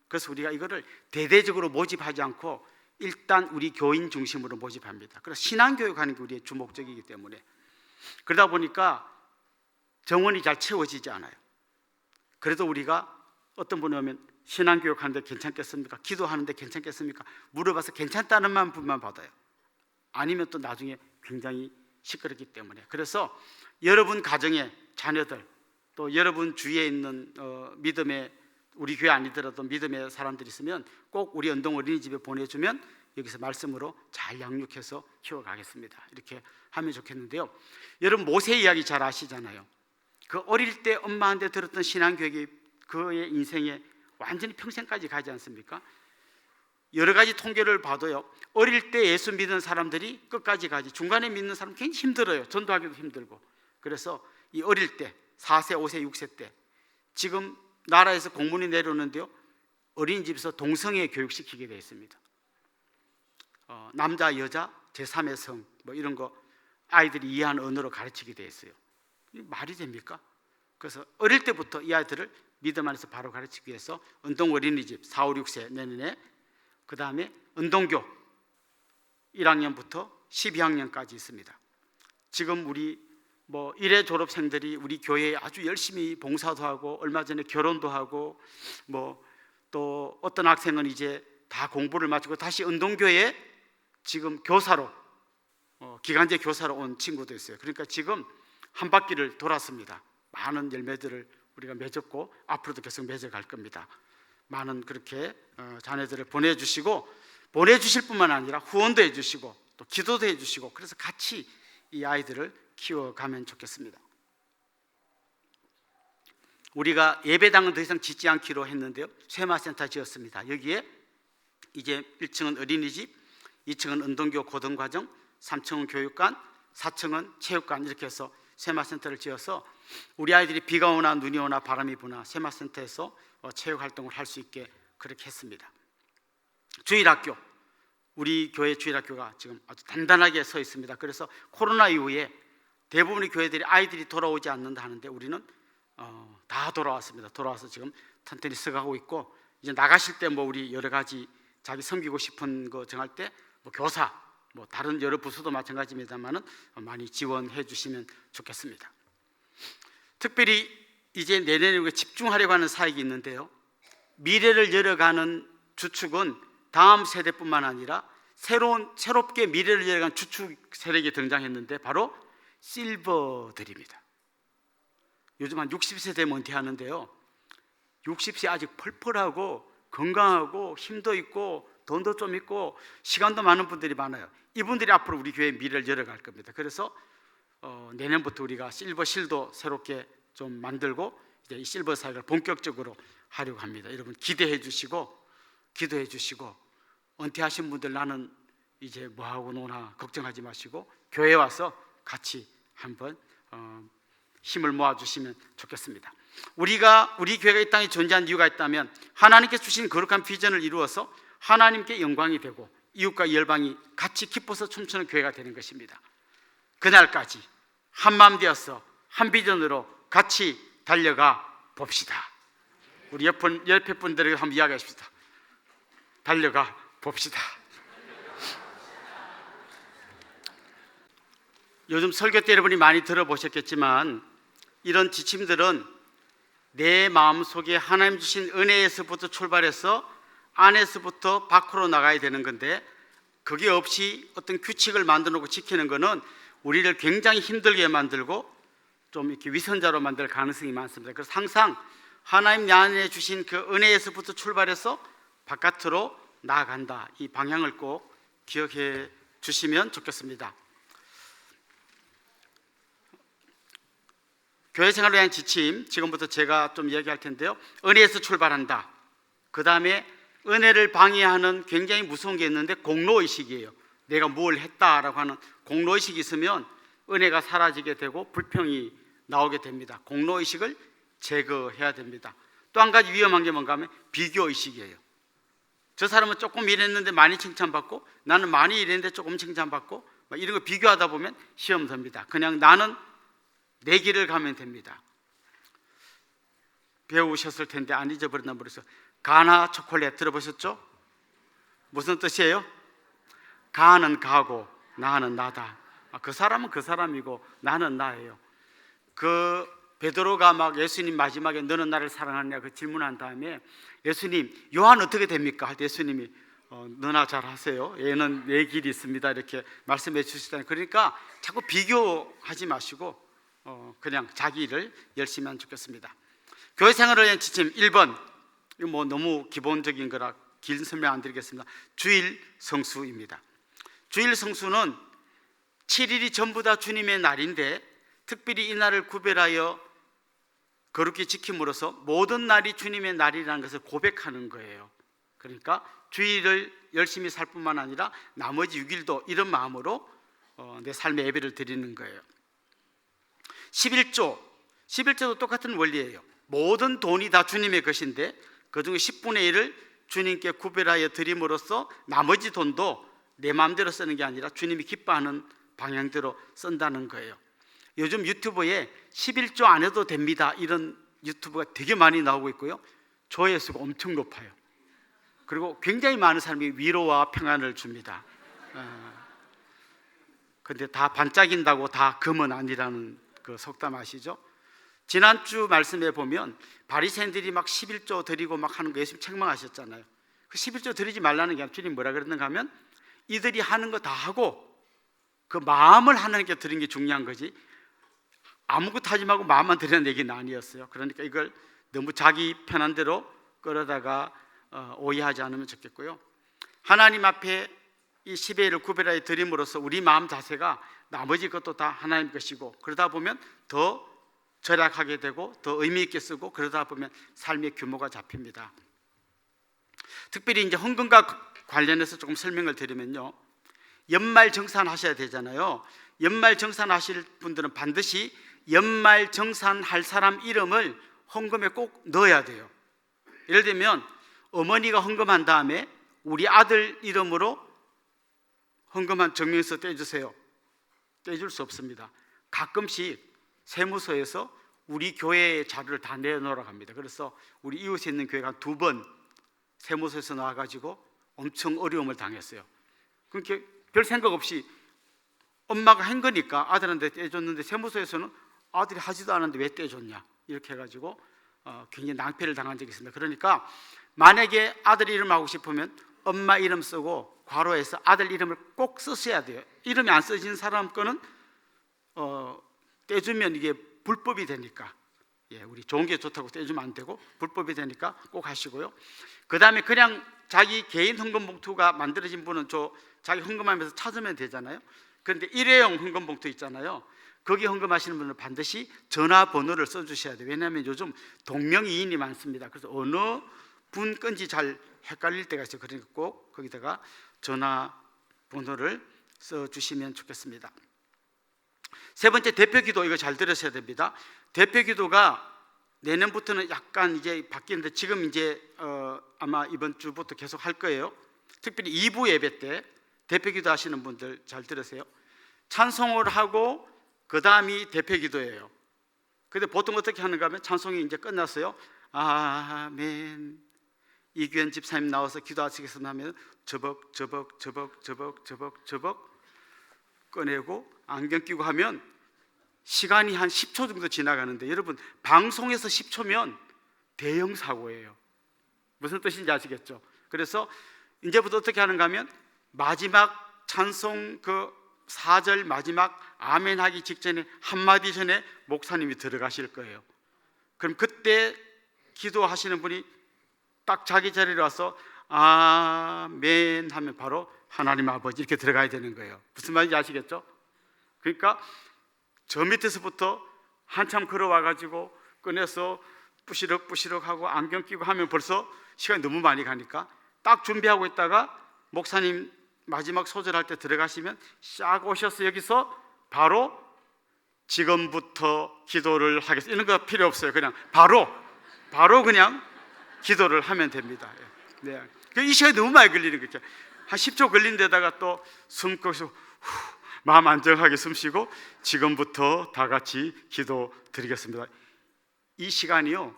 그래서 우리가 이거를 대대적으로 모집하지 않고 일단 우리 교인 중심으로 모집합니다. 그래서 신앙교육하는 게 우리의 주목적이기 때문에 그러다 보니까 정원이 잘 채워지지 않아요. 그래도 우리가 어떤 분이 오면 신앙교육하는데 괜찮겠습니까? 기도하는데 괜찮겠습니까? 물어봐서 괜찮다는 분만 받아요. 아니면 또 나중에 굉장히 시끄럽기 때문에. 그래서 여러분 가정의 자녀들 또 여러분 주위에 있는 믿음의, 우리 교회 아니더라도 믿음의 사람들이 있으면 꼭 우리 은동 어린이집에 보내주면 여기서 말씀으로 잘 양육해서 키워가겠습니다. 이렇게 하면 좋겠는데요. 여러분 모세 이야기 잘 아시잖아요. 그 어릴 때 엄마한테 들었던 신앙교육이 그의 인생에 완전히 평생까지 가지 않습니까? 여러 가지 통계를 봐도요, 어릴 때 예수 믿는 사람들이 끝까지 가지 중간에 믿는 사람은 굉장히 힘들어요. 전도하기도 힘들고. 그래서 이 어릴 때 4세, 5세, 6세 때 지금 나라에서 공문이 내려오는데요, 어린이집에서 동성애 교육시키게 되어 있습니다. 남자, 여자, 제3의 성 이런 거 아이들이 이해하는 언어로 가르치게 되어 있어요. 말이 됩니까? 그래서 어릴 때부터 이 아이들을 믿음 안에서 바로 가르치기 위해서 은동 어린이집 4, 5, 6세 내년에, 그 다음에 은동교 1학년부터 12학년까지 있습니다. 지금 우리 1회 졸업생들이 우리 교회에 아주 열심히 봉사도 하고 얼마 전에 결혼도 하고 또 어떤 학생은 이제 다 공부를 마치고 다시 은동교회에 지금 교사로 기간제 교사로 온 친구도 있어요. 그러니까 지금 한 바퀴를 돌았습니다. 많은 열매들을 우리가 맺었고 앞으로도 계속 맺어갈 겁니다. 많은 그렇게 자녀들을 보내주실 뿐만 아니라 후원도 해주시고 또 기도도 해주시고, 그래서 같이 이 아이들을 키워가면 좋겠습니다. 우리가 예배당은 더 이상 짓지 않기로 했는데요, 쇠마센터 지었습니다. 여기에 이제 1층은 어린이집, 2층은 운동교 고등과정, 3층은 교육관, 4층은 체육관, 이렇게 해서 쇠마센터를 지어서 우리 아이들이 비가 오나 눈이 오나 바람이 부나 쇠마센터에서 체육활동을 할 수 있게 그렇게 했습니다. 주일학교, 우리 교회 주일학교가 지금 아주 단단하게 서 있습니다. 그래서 코로나 이후에 대부분의 교회들이 아이들이 돌아오지 않는다 하는데 우리는 다 돌아왔습니다. 돌아와서 지금 튼튼히 서가고 있고, 이제 나가실 때 뭐 우리 여러 가지 자기 섬기고 싶은 거 정할 때 뭐 교사, 뭐 다른 여러 부서도 마찬가지입니다만은 많이 지원해 주시면 좋겠습니다. 특별히 이제 내년에 집중하려고 하는 사역이 있는데요, 미래를 열어가는 주축은 다음 세대뿐만 아니라 새롭게 미래를 열어가는 주축 세력이 등장했는데 바로 실버들입니다. 요즘 한 60세 되면 은퇴하는데요, 60세 아직 펄펄하고 건강하고 힘도 있고 돈도 좀 있고 시간도 많은 분들이 많아요. 이분들이 앞으로 우리 교회의 미래를 열어갈 겁니다. 그래서 내년부터 우리가 실버실도 새롭게 좀 만들고 이제 이 실버 사역을 본격적으로 하려고 합니다. 여러분 기대해 주시고 기도해 주시고, 은퇴하신 분들 나는 이제 뭐하고 노나 걱정하지 마시고 교회에 와서 같이 한번 힘을 모아주시면 좋겠습니다. 우리 교회가 이 땅에 존재한 이유가 있다면 하나님께 주신 거룩한 비전을 이루어서 하나님께 영광이 되고 이웃과 열방이 같이 기뻐서 춤추는 교회가 되는 것입니다. 그날까지 한마음 되어서 한 비전으로 같이 달려가 봅시다. 우리 옆에 분들에게 한번 이야기하십시다. 달려가 봅시다. 요즘 설교 때 여러분이 많이 들어보셨겠지만 이런 지침들은 내 마음속에 하나님 주신 은혜에서부터 출발해서 안에서부터 밖으로 나가야 되는 건데, 그게 없이 어떤 규칙을 만들어 놓고 지키는 것은 우리를 굉장히 힘들게 만들고 좀 이렇게 위선자로 만들 가능성이 많습니다. 그래서 항상 하나님 내 안에 주신 그 은혜에서부터 출발해서 바깥으로 나아간다, 이 방향을 꼭 기억해 주시면 좋겠습니다. 교회 생활을 위한 지침, 지금부터 제가 좀 얘기할 텐데요, 은혜에서 출발한다. 그 다음에 은혜를 방해하는 굉장히 무서운 게 있는데 공로의식이에요. 내가 뭘 했다라고 하는 공로의식이 있으면 은혜가 사라지게 되고 불평이 나오게 됩니다. 공로의식을 제거해야 됩니다. 또 한 가지 위험한 게 뭔가 하면 비교의식이에요. 저 사람은 조금 일했는데 많이 칭찬받고 나는 많이 일했는데 조금 칭찬받고 이런 거 비교하다 보면 시험 듭니다. 그냥 나는 내 길을 가면 됩니다. 배우셨을 텐데 안 잊어버렸나 모르겠어요. 가나 초콜릿 들어보셨죠? 무슨 뜻이에요? 가는 가고 나는 나다. 그 사람은 그 사람이고 나는 나예요. 그 베드로가 막 예수님 마지막에 너는 나를 사랑하느냐 그 질문한 다음에 예수님 요한 어떻게 됩니까? 할 때 예수님이 너나 잘 하세요. 얘는 내 길이 있습니다. 이렇게 말씀해 주시잖아요. 그러니까 자꾸 비교하지 마시고 그냥 자기 일을 열심히 하면 좋겠습니다. 교회 생활을 위한 지침 1번, 이거 뭐 너무 기본적인 거라 긴 설명 안 드리겠습니다. 주일 성수입니다. 주일 성수는 7일이 전부 다 주님의 날인데 특별히 이 날을 구별하여 거룩히 지킴으로써 모든 날이 주님의 날이라는 것을 고백하는 거예요. 그러니까 주일을 열심히 살 뿐만 아니라 나머지 6일도 이런 마음으로 내 삶의 예배를 드리는 거예요. 11조도 똑같은 원리예요. 모든 돈이 다 주님의 것인데 그중에 10분의 1을 주님께 구별하여 드림으로써 나머지 돈도 내 마음대로 쓰는 게 아니라 주님이 기뻐하는 방향대로 쓴다는 거예요. 요즘 유튜브에 11조 안 해도 됩니다 이런 유튜브가 되게 많이 나오고 있고요, 조회수가 엄청 높아요. 그리고 굉장히 많은 사람이 위로와 평안을 줍니다. 근데 다 반짝인다고 다 금은 아니라는 그 속담 아시죠? 지난주 말씀에 보면 바리새인들이 막 11조 드리고 막 하는 거 예수님 책망하셨잖아요. 그 11조 드리지 말라는 게 아니라 주님 뭐라 그랬는가 하면 이들이 하는 거 다 하고 그 마음을 하나님께 드린 게 중요한 거지 아무것도 하지 말고 마음만 드리는 얘기는 아니었어요. 그러니까 이걸 너무 자기 편한 대로 끌어다가 오해하지 않으면 좋겠고요. 하나님 앞에 이 10의 1을 구별하여 드림으로써 우리 마음 자세가 나머지 것도 다 하나님 것이고 그러다 보면 더 절약하게 되고 더 의미 있게 쓰고, 그러다 보면 삶의 규모가 잡힙니다. 특별히 이제 헌금과 관련해서 조금 설명을 드리면요, 연말 정산하셔야 되잖아요. 연말 정산하실 분들은 반드시 연말 정산할 사람 이름을 헌금에 꼭 넣어야 돼요. 예를 들면 어머니가 헌금한 다음에 우리 아들 이름으로 헌금한 증명서 떼주세요. 떼줄 수 없습니다. 가끔씩 세무서에서 우리 교회의 자료를 다 내놓으라고 합니다. 그래서 우리 이웃에 있는 교회가 2번 세무서에서 나와가지고 엄청 어려움을 당했어요. 그렇게 별 생각 없이 엄마가 한 거니까 아들한테 떼줬는데 세무서에서는 아들이 하지도 않았는데 왜 떼줬냐 이렇게 해가지고 굉장히 낭패를 당한 적이 있습니다. 그러니까 만약에 아들 이름 하고 싶으면 엄마 이름 쓰고 괄호에서 아들 이름을 꼭 쓰셔야 돼요. 이름이 안 써진 사람 거는 떼주면 이게 불법이 되니까, 우리 좋은 게 좋다고 떼주면 안 되고 불법이 되니까 꼭 하시고요. 그 다음에 그냥 자기 개인 헌금 봉투가 만들어진 분은 자기 헌금하면서 찾으면 되잖아요. 그런데 일회용 헌금 봉투 있잖아요. 거기 헌금하시는 분은 반드시 전화번호를 써주셔야 돼요. 왜냐하면 요즘 동명이인이 많습니다. 그래서 어느 분 건지 잘 헷갈릴 때가 있어요. 그러니까 꼭 거기다가 전화번호를 써주시면 좋겠습니다. 세 번째, 대표기도. 이거 잘 들으셔야 됩니다. 대표기도가 내년부터는 약간 이제 바뀌는데 지금 이제 아마 이번 주부터 계속 할 거예요. 특별히 2부 예배 때 대표기도 하시는 분들 잘 들으세요. 찬송을 하고 그 다음이 대표기도예요. 근데 보통 어떻게 하는가 하면 찬송이 이제 끝났어요. 아멘. 이규현 집사님 나와서 기도하시겠습니다 하면 저벅 꺼내고 안경 끼고 하면 시간이 한 10초 정도 지나가는데, 여러분 방송에서 10초면 대형 사고예요. 무슨 뜻인지 아시겠죠? 그래서 이제부터 어떻게 하는가 하면 마지막 찬송 그 4절 마지막 아멘 하기 직전에 한마디 전에 목사님이 들어가실 거예요. 그럼 그때 기도하시는 분이 딱 자기 자리에 와서 아멘 하면 바로 하나님 아버지 이렇게 들어가야 되는 거예요. 무슨 말인지 아시겠죠? 그러니까 저 밑에서부터 한참 걸어와가지고 꺼내서 뿌시럭뿌시럭 하고 안경 끼고 하면 벌써 시간이 너무 많이 가니까 딱 준비하고 있다가 목사님 마지막 소절할 때 들어가시면 싹 오셔서 여기서 바로 지금부터 기도를 하겠습니다 이런 거 필요 없어요. 그냥 바로 그냥 기도를 하면 됩니다. 네. 이 시간이 너무 많이 걸리는 거죠. 한 10초 걸린 데다가 또 숨 거기서 마음 안정하게 숨 쉬고 지금부터 다 같이 기도 드리겠습니다. 이 시간이요,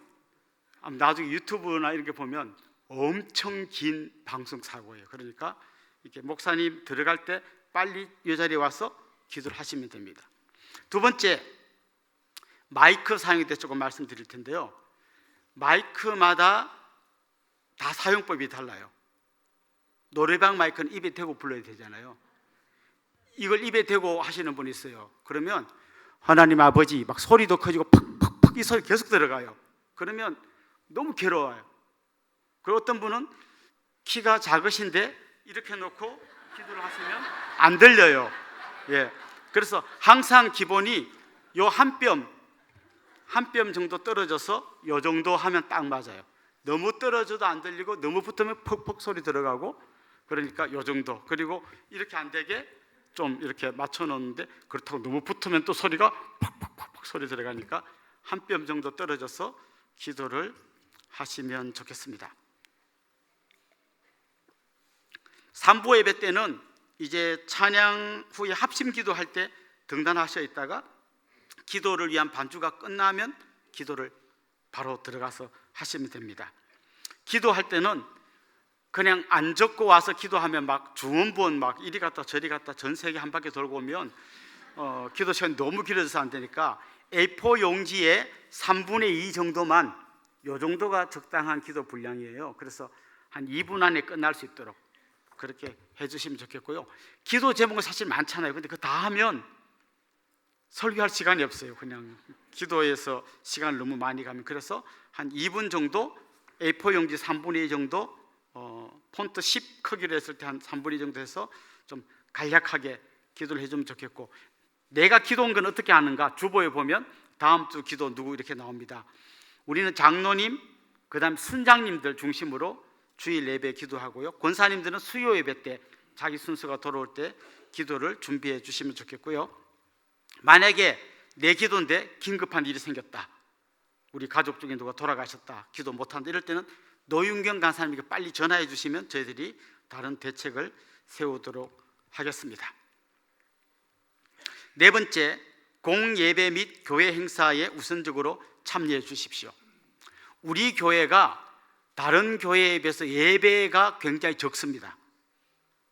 나중에 유튜브나 이런 게 보면 엄청 긴 방송 사고예요. 그러니까 이렇게 목사님 들어갈 때 빨리 이 자리에 와서 기도를 하시면 됩니다. 두 번째, 마이크 사용에 대해서 조금 말씀드릴 텐데요. 마이크마다 다 사용법이 달라요. 노래방 마이크는 입에 대고 불러야 되잖아요. 이걸 입에 대고 하시는 분이 있어요. 그러면 하나님 아버지 막 소리도 커지고 팍팍팍 이 소리 계속 들어가요. 그러면 너무 괴로워요. 그리고 어떤 분은 키가 작으신데 이렇게 놓고 기도를 하시면 안 들려요. 그래서 항상 기본이 요 한 뼘 정도 떨어져서 요 정도 하면 딱 맞아요. 너무 떨어져도 안 들리고 너무 붙으면 퍽퍽 소리 들어가고, 그러니까 요 정도. 그리고 이렇게 안 되게 좀 이렇게 맞춰 놓는데, 그렇다고 너무 붙으면 또 소리가 퍽퍽퍽 소리 들어가니까 한 뼘 정도 떨어져서 기도를 하시면 좋겠습니다. 3부 예배 때는 이제 찬양 후에 합심 기도할 때 등단하셔 있다가 기도를 위한 반주가 끝나면 기도를 바로 들어가서 하시면 됩니다. 기도할 때는 그냥 안 적고 와서 기도하면 막 중원본 막 이리 갔다 저리 갔다 전 세계 한 바퀴 돌고 오면 기도 시간이 너무 길어져서 안 되니까 A4 용지에 3분의 2 정도만, 요 정도가 적당한 기도 분량이에요. 그래서 한 2분 안에 끝날 수 있도록 그렇게 해주시면 좋겠고요. 기도 제목은 사실 많잖아요. 근데 그거 다 하면 설교할 시간이 없어요. 그냥 기도에서 시간을 너무 많이 가면. 그래서 한 2분 정도, A4 용지 3분의 2 정도, 폰트 10 크기로 했을 때 한 3분의 2 정도 해서 좀 간략하게 기도를 해주면 좋겠고, 내가 기도한 건 어떻게 하는가 주보에 보면 다음 주 기도 누구 이렇게 나옵니다. 우리는 장로님, 그 다음 순장님들 중심으로 주일 예배 기도하고요. 권사님들은 수요 예배 때 자기 순서가 돌아올 때 기도를 준비해 주시면 좋겠고요. 만약에 내 기도인데 긴급한 일이 생겼다, 우리 가족 중에 누가 돌아가셨다, 기도 못한다, 이럴 때는 노윤경 간사님에게 빨리 전화해 주시면 저희들이 다른 대책을 세우도록 하겠습니다. 네 번째, 공예배 및 교회 행사에 우선적으로 참여해 주십시오. 우리 교회가 다른 교회에 비해서 예배가 굉장히 적습니다.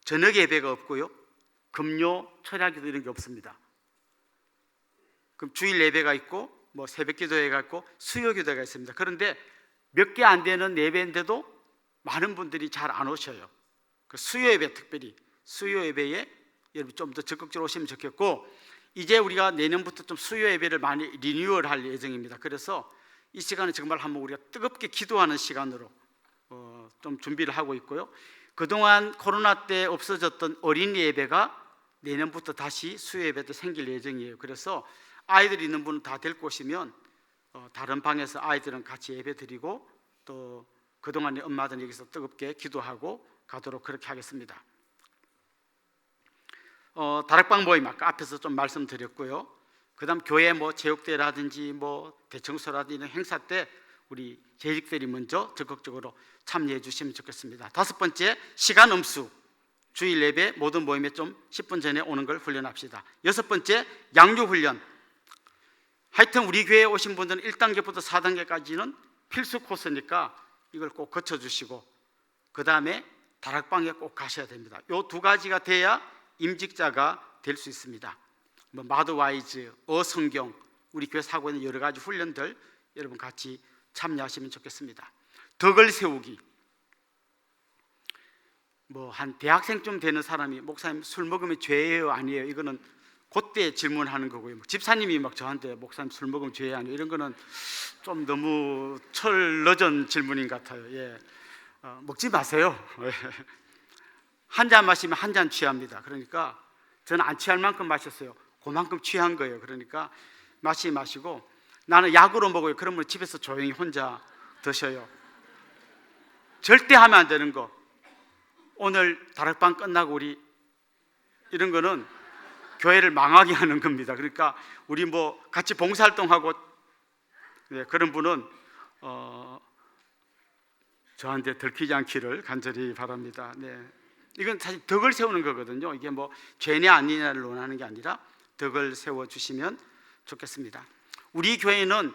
저녁 예배가 없고요, 금요, 철야기도 이런 게 없습니다. 그럼 주일 예배가 있고 뭐 새벽 기도회가 있고 수요 기도회가 있습니다. 그런데 몇 개 안 되는 예배인데도 많은 분들이 잘 안 오셔요. 그 수요 예배, 특별히 수요 예배에 여러분 좀 더 적극적으로 오시면 좋겠고, 이제 우리가 내년부터 좀 수요 예배를 많이 리뉴얼할 예정입니다. 그래서 이 시간은 정말 한번 우리가 뜨겁게 기도하는 시간으로 좀 준비를 하고 있고요. 그동안 코로나 때 없어졌던 어린이 예배가 내년부터 다시 수요 예배도 생길 예정이에요. 그래서 아이들 있는 분은 다 데리고 오시면 다른 방에서 아이들은 같이 예배 드리고, 또 그동안에 엄마들은 여기서 뜨겁게 기도하고 가도록 그렇게 하겠습니다. 다락방 모임 아까 앞에서 좀 말씀드렸고요. 그 다음 교회 뭐 체육대회라든지 뭐 대청소라든지 이런 행사 때 우리 재직들이 먼저 적극적으로 참여해 주시면 좋겠습니다. 다섯 번째, 시간 엄수. 주일 예배 모든 모임에 좀 10분 전에 오는 걸 훈련합시다. 여섯 번째, 양육 훈련. 하여튼 우리 교회에 오신 분들은 1단계부터 4단계까지는 필수 코스니까 이걸 꼭 거쳐주시고, 그 다음에 다락방에 꼭 가셔야 됩니다. 이 두 가지가 돼야 임직자가 될 수 있습니다. 뭐 마드와이즈, 어성경, 우리 교회 사고 있는 여러 가지 훈련들 여러분 같이 참여하시면 좋겠습니다. 덕을 세우기. 뭐 한 대학생쯤 되는 사람이 목사님 술 먹으면 죄예요 아니에요? 이거는 그때 질문하는 거고요. 집사님이 막 저한테 목사님 술 먹으면 죄예요 아니에요? 이런 거는 좀 너무 철늦은 질문인 것 같아요. 예. 먹지 마세요. 한 잔 마시면 한 잔 취합니다. 그러니까 저는 안 취할 만큼 마셨어요. 그만큼 취한 거예요. 그러니까 마시고, 나는 약으로 먹어요. 그러면 집에서 조용히 혼자 드셔요. 절대 하면 안 되는 거, 오늘 다락방 끝나고 우리 이런 거는 교회를 망하게 하는 겁니다. 그러니까 우리 뭐 같이 봉사활동하고 그런 분은 저한테 들키지 않기를 간절히 바랍니다. 네. 이건 사실 덕을 세우는 거거든요. 이게 뭐 죄냐 아니냐를 논하는 게 아니라 덕을 세워주시면 좋겠습니다. 우리 교회는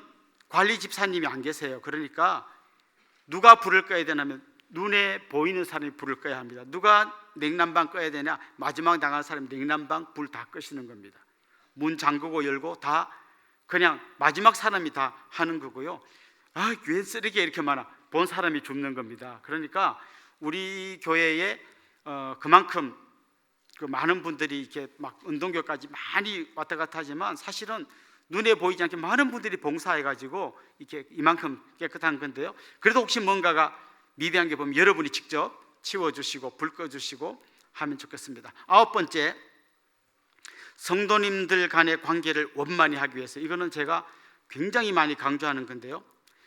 관리 집사님이 안 계세요. 그러니까 누가 불을 꺼야 되냐면 눈에 보이는 사람이 불을 꺼야 합니다. 누가 냉난방 꺼야 되냐, 마지막 나간 사람이 냉난방 불 다 끄시는 겁니다. 문 잠그고 열고 다 그냥 마지막 사람이 다 하는 거고요. 아, 왜 쓰레기가 이렇게 많아? 본 사람이 줍는 겁니다. 그러니까 우리 교회에 그만큼 그 많은 분들이 이렇게 막 운동교까지 많이 왔다 갔다 하지만 사실은 눈에 보이지 않게 많은 분들이 봉사해가지고 이렇게 이만큼 깨끗한 건데요. 그래도 혹시 뭔가가 미비한 게 보면 여러분이 직접 치워주시고 불 꺼주시고 하면 좋겠습니다. 아홉 번째, 성도님들 간의 관계를 원만히 하기 위해서, 이거는 제가 굉장히 많이 강조하는 건데요.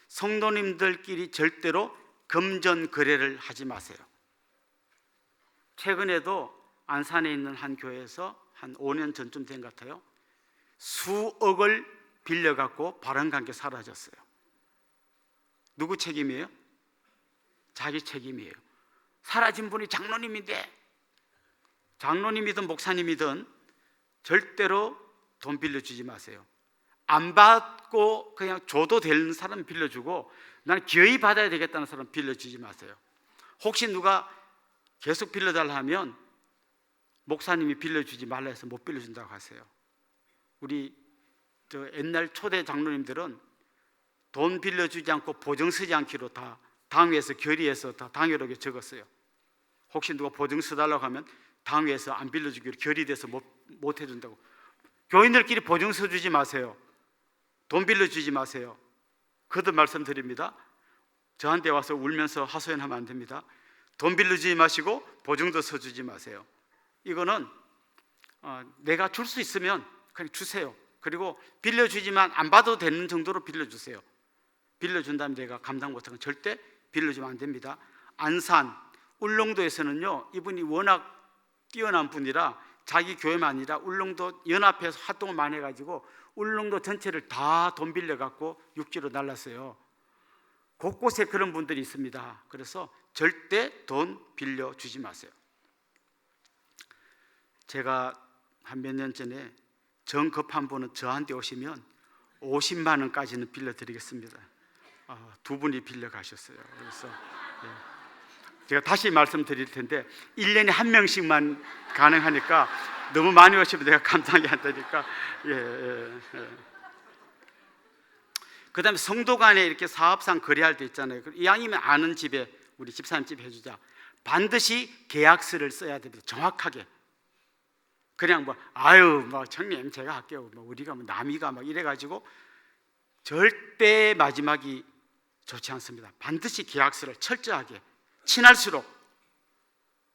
성도님들끼리 절대로 금전 거래를 하지 마세요. 최근에도 안산에 있는 한 교회에서 한 5년 전쯤 된 것 같아요. 수억을 빌려갖고 바람관계 사라졌어요. 누구 책임이에요? 자기 책임이에요. 사라진 분이 장로님인데, 장로님이든 목사님이든 절대로 돈 빌려주지 마세요. 안 받고 그냥 줘도 되는 사람 빌려주고, 나는 기어이 받아야 되겠다는 사람 빌려주지 마세요. 혹시 누가 계속 빌려달라 하면 목사님이 빌려주지 말라 해서 못 빌려준다고 하세요. 우리 옛날 초대 장로님들은 돈 빌려주지 않고 보증 서지 않기로 다 당회에서 결의해서 다 당회록에 적었어요. 혹시 누가 보증 서달라고 하면 당회에서 안 빌려주기로 결의돼서 못 해준다고. 교인들끼리 보증 서주지 마세요. 돈 빌려주지 마세요. 거듭 말씀드립니다. 저한테 와서 울면서 하소연하면 안 됩니다. 돈 빌려주지 마시고 보증도 서주지 마세요. 이거는 내가 줄 수 있으면 그냥 주세요. 그리고 빌려주지만 안 받아도 되는 정도로 빌려주세요. 빌려준다면 내가 감당 못하는 건 절대 빌려주면 안 됩니다. 안산, 울릉도에서는요, 이분이 워낙 뛰어난 분이라 자기 교회만 아니라 울릉도 연합회에서 활동을 많이 해가지고 울릉도 전체를 다 돈 빌려갖고 육지로 날랐어요. 곳곳에 그런 분들이 있습니다. 그래서 절대 돈 빌려주지 마세요. 제가 한 몇 년 전에 정 급한 분은 저한테 오시면 50만 원까지는 빌려드리겠습니다. 두 분이 빌려가셨어요. 그래서 제가 다시 말씀드릴 텐데 1년에 한 명씩만 가능하니까 너무 많이 오시면 내가 감당이 안 되니까 그 다음에 성도 간에 이렇게 사업상 거래할 때 있잖아요. 이왕이면 아는 집에, 우리 집사님 집에 해주자. 반드시 계약서를 써야 됩니다. 정확하게. 그냥 형님 제가 할게요, 우리가 남이가 이래가지고 절대 마지막이 좋지 않습니다. 반드시 계약서를 철저하게, 친할수록.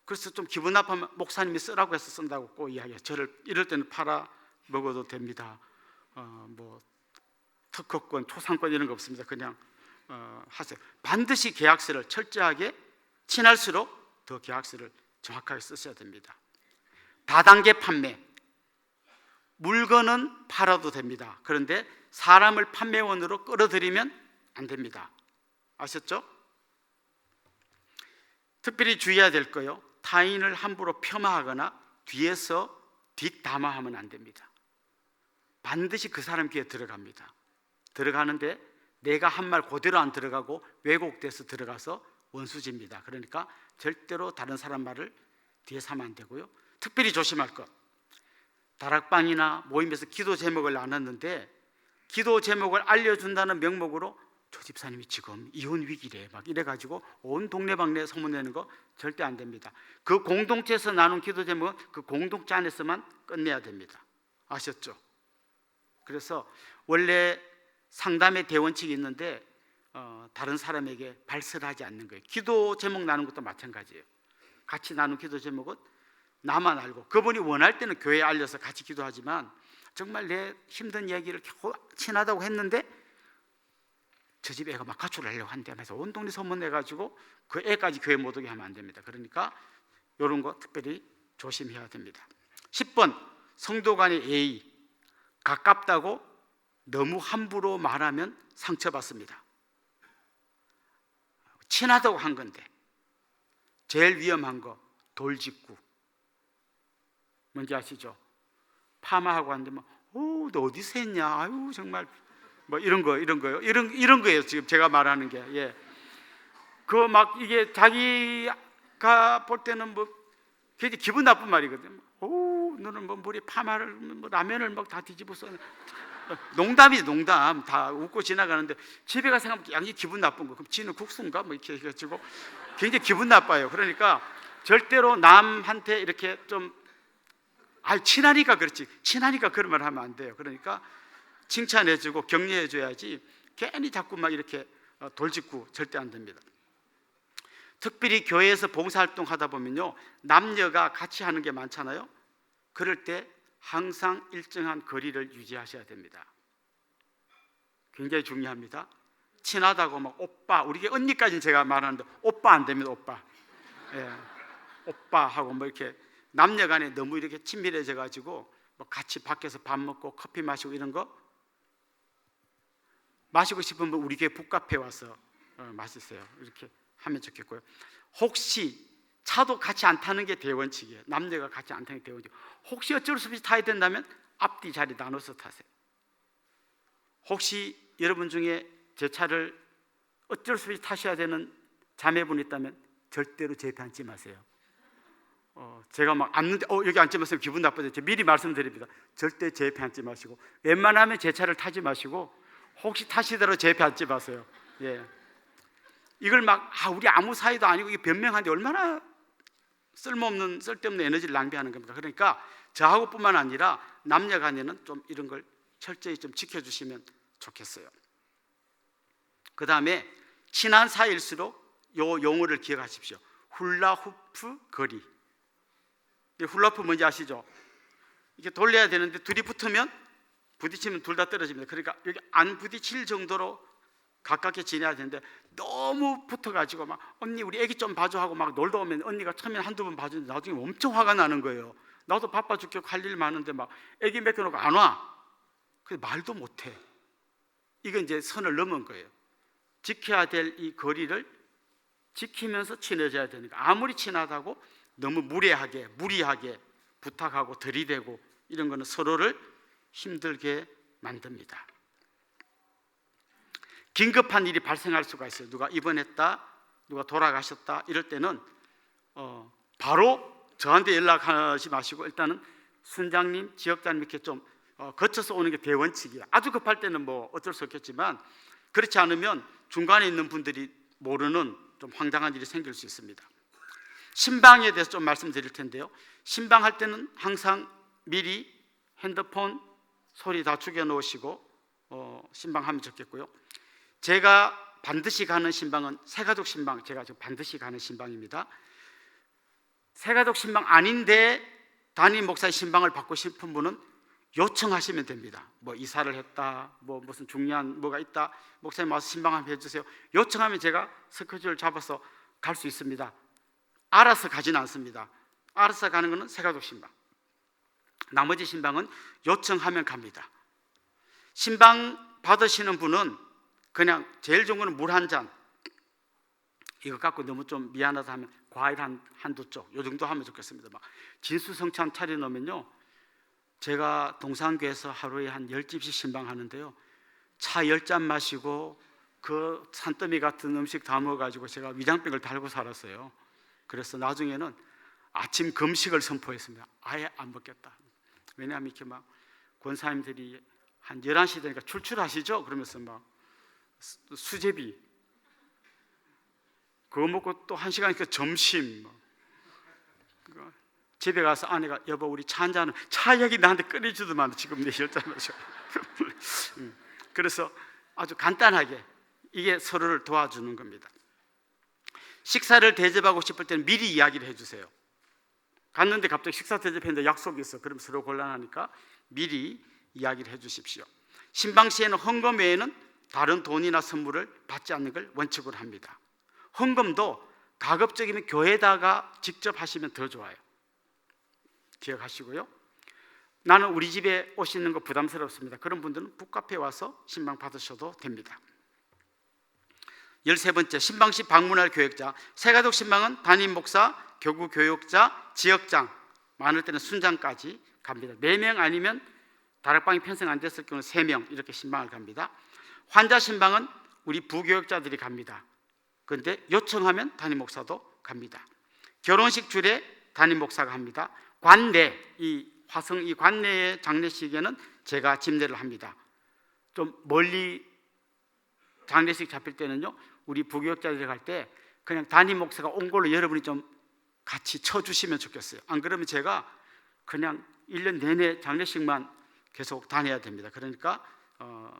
그래서 좀 기분 나쁘면 목사님이 쓰라고 해서 쓴다고 꼭 이야기해요. 저를 이럴 때는 팔아 먹어도 됩니다. 특허권, 초상권 이런 거 없습니다. 그냥 하세요. 반드시 계약서를 철저하게, 친할수록 더 계약서를 정확하게 쓰셔야 됩니다. 다단계 판매, 물건은 팔아도 됩니다. 그런데 사람을 판매원으로 끌어들이면 안 됩니다. 아셨죠? 특별히 주의해야 될 거요, 타인을 함부로 폄하하거나 뒤에서 뒷담화하면 안 됩니다. 반드시 그 사람 귀에 들어갑니다. 들어가는데 내가 한 말 그대로 안 들어가고 왜곡돼서 들어가서 원수집니다. 그러니까 절대로 다른 사람 말을 뒤에서 하면 안 되고요. 특별히 조심할 것, 다락방이나 모임에서 기도 제목을 나눴는데 기도 제목을 알려준다는 명목으로 조 집사님이 지금 이혼 위기래 이래가지고 온 동네방네 소문내는 거 절대 안 됩니다. 그 공동체에서 나눈 기도 제목은 그 공동체 안에서만 끝내야 됩니다. 아셨죠? 그래서 원래 상담의 대원칙이 있는데 다른 사람에게 발설하지 않는 거예요. 기도 제목 나누는 것도 마찬가지예요. 같이 나눈 기도 제목은 나만 알고, 그분이 원할 때는 교회에 알려서 같이 기도하지만 정말 내 힘든 얘기를 친하다고 했는데 저 집 애가 막 가출을 하려고 한대 하면서 온 동네 소문내가지고 그 애까지 교회 못 오게 하면 안 됩니다. 그러니까 이런 거 특별히 조심해야 됩니다. 10번, 성도 간의 예의. 가깝다고 너무 함부로 말하면 상처받습니다. 친하다고 한 건데. 제일 위험한 거 돌직구. 뭔지 아시죠? 파마하고 하는데 너 어디서 했냐? 아유 정말 이런 거요. 이런 거예요. 지금 제가 말하는 게. 예. 이게 자기가 볼 때는 굉장히 기분 나쁜 말이거든요. 너는 머리 파마를 라면을 다 뒤집어서. 농담이지, 농담. 다 웃고 지나가는데 집에 가서 생각하면 양이 기분 나쁜 거. 그럼 지는 국수인가? 이렇게 해가지고 굉장히 기분 나빠요. 그러니까 절대로 남한테 이렇게 좀 친하니까 그렇지, 친하니까 그런 말 하면 안 돼요. 그러니까 칭찬해주고 격려해줘야지 괜히 자꾸 이렇게 돌직구 절대 안 됩니다. 특별히 교회에서 봉사활동 하다 보면요, 남녀가 같이 하는 게 많잖아요. 그럴 때 항상 일정한 거리를 유지하셔야 됩니다. 굉장히 중요합니다. 친하다고 오빠, 우리 언니까지는 제가 말하는데 오빠 안 됩니다. 오빠. 예. 오빠하고 이렇게 남녀 간에 너무 이렇게 친밀해져 가지고 같이 밖에서 밥 먹고 커피 마시고 이런 거 마시고 싶으면 우리 교회 북카페 와서 마시세요. 이렇게 하면 좋겠고요. 혹시 차도 같이 안 타는 게 대원칙이에요. 남녀가 같이 안 타는 게 대원칙. 혹시 어쩔 수 없이 타야 된다면 앞뒤 자리 나눠서 타세요. 혹시 여러분 중에 제 차를 어쩔 수 없이 타셔야 되는 자매분이 있다면 절대로 제 옆에 앉지 마세요. 제가 앉는데 여기 앉지 마세요. 기분 나빠져요. 제가 미리 말씀드립니다. 절대 제 옆에 앉지 마시고, 웬만하면 제 차를 타지 마시고, 혹시 타시더라도 제 옆에 앉지 마세요. 예. 이걸 우리 아무 사이도 아니고 이게 변명하는데 얼마나 쓸데없는 에너지를 낭비하는 겁니까? 그러니까 저하고뿐만 아니라 남녀 간에는 좀 이런 걸 철저히 좀 지켜주시면 좋겠어요. 그 다음에 친한 사이일수록 요 용어를 기억하십시오. 훌라후프 거리. 훌라후프 뭔지 아시죠? 이렇게 돌려야 되는데 둘이 붙으면 부딪히면 둘 다 떨어집니다. 그러니까 여기 안 부딪힐 정도로 가깝게 지내야 되는데 너무 붙어가지고 막 언니 우리 애기 좀 봐줘 하고 막 놀다 오면 언니가 처음에 한두 번 봐주는데 나중에 엄청 화가 나는 거예요. 나도 바빠 죽겠고 할 일 많은데 막 애기 맡겨놓고 안 와. 그래서 말도 못해. 이건 이제 선을 넘은 거예요. 지켜야 될 이 거리를 지키면서 친해져야 되니까 아무리 친하다고 너무 무례하게 무리하게 부탁하고 들이대고 이런 거는 서로를 힘들게 만듭니다. 긴급한 일이 발생할 수가 있어요. 누가 입원했다, 누가 돌아가셨다 이럴 때는 바로 저한테 연락하지 마시고 일단은 순장님, 지역장님 이렇게 좀 거쳐서 오는 게 대원칙이에요. 아주 급할 때는 뭐 어쩔 수 없겠지만 그렇지 않으면 중간에 있는 분들이 모르는 좀 황당한 일이 생길 수 있습니다. 신방에 대해서 좀 말씀드릴 텐데요. 신방할 때는 항상 미리 핸드폰 소리 다 죽여 놓으시고 신방하면 좋겠고요. 제가 반드시 가는 신방은 새가족 신방, 제가 지금 반드시 가는 신방입니다. 새가족 신방 아닌데 담임 목사의 신방을 받고 싶은 분은 요청하시면 됩니다. 뭐 이사를 했다, 뭐 무슨 중요한 뭐가 있다, 목사님 와서 신방 한번 해주세요. 요청하면 제가 스케줄을 잡아서 갈 수 있습니다. 알아서 가지는 않습니다. 알아서 가는 것은 새가족 신방. 나머지 신방은 요청하면 갑니다. 신방 받으시는 분은 그냥 제일 좋은 거는 물 한 잔, 이거 갖고 너무 좀 미안하다 하면 과일 한두 쪽, 요 정도 하면 좋겠습니다. 막 진수성찬 차려놓으면요, 제가 동산교에서 하루에 한 10집씩 신방하는데요, 차 10잔 마시고 그 산더미 같은 음식 다 먹어가지고 제가 위장병을 달고 살았어요. 그래서 나중에는 아침 금식을 선포했습니다. 아예 안 먹겠다. 왜냐하면 이렇게 막 권사님들이 한 11시 되니까 출출하시죠? 그러면서 막 수제비 그거 먹고 또 1시간 있으니까 점심 집에 가서 아내가 여보 우리 차 한잔은 차 얘기 나한테 끓여주더만 지금 내 10잔 마셔. 그래서 아주 간단하게 이게 서로를 도와주는 겁니다. 식사를 대접하고 싶을 때는 미리 이야기를 해주세요. 갔는데 갑자기 식사 대접했는데 약속이 있어. 그럼 서로 곤란하니까 미리 이야기를 해주십시오. 신방 시에는 헌금 외에는 다른 돈이나 선물을 받지 않는 걸 원칙으로 합니다. 헌금도 가급적이면 교회에다가 직접 하시면 더 좋아요. 기억하시고요. 나는 우리 집에 오시는 거 부담스럽습니다. 그런 분들은 북카페에 와서 신방 받으셔도 됩니다. 13번째, 신방 시 방문할 교역자. 새가족 신방은 담임 목사, 교구 교역자, 지역장, 많을 때는 순장까지 갑니다. 4명 아니면 다락방이 편성 안 됐을 경우는 3명 이렇게 신방을 갑니다. 환자 신방은 우리 부교역자들이 갑니다. 그런데 요청하면 담임 목사도 갑니다. 결혼식 주례 담임 목사가 합니다. 관내, 이 화성 이 관내의 장례식에는 제가 집례를 합니다. 좀 멀리 장례식 잡힐 때는요, 우리 부교역자들이 갈 때 그냥 담임 목사가 온 걸로 여러분이 좀 같이 쳐주시면 좋겠어요. 안 그러면 제가 그냥 1년 내내 장례식만 계속 다녀야 됩니다. 그러니까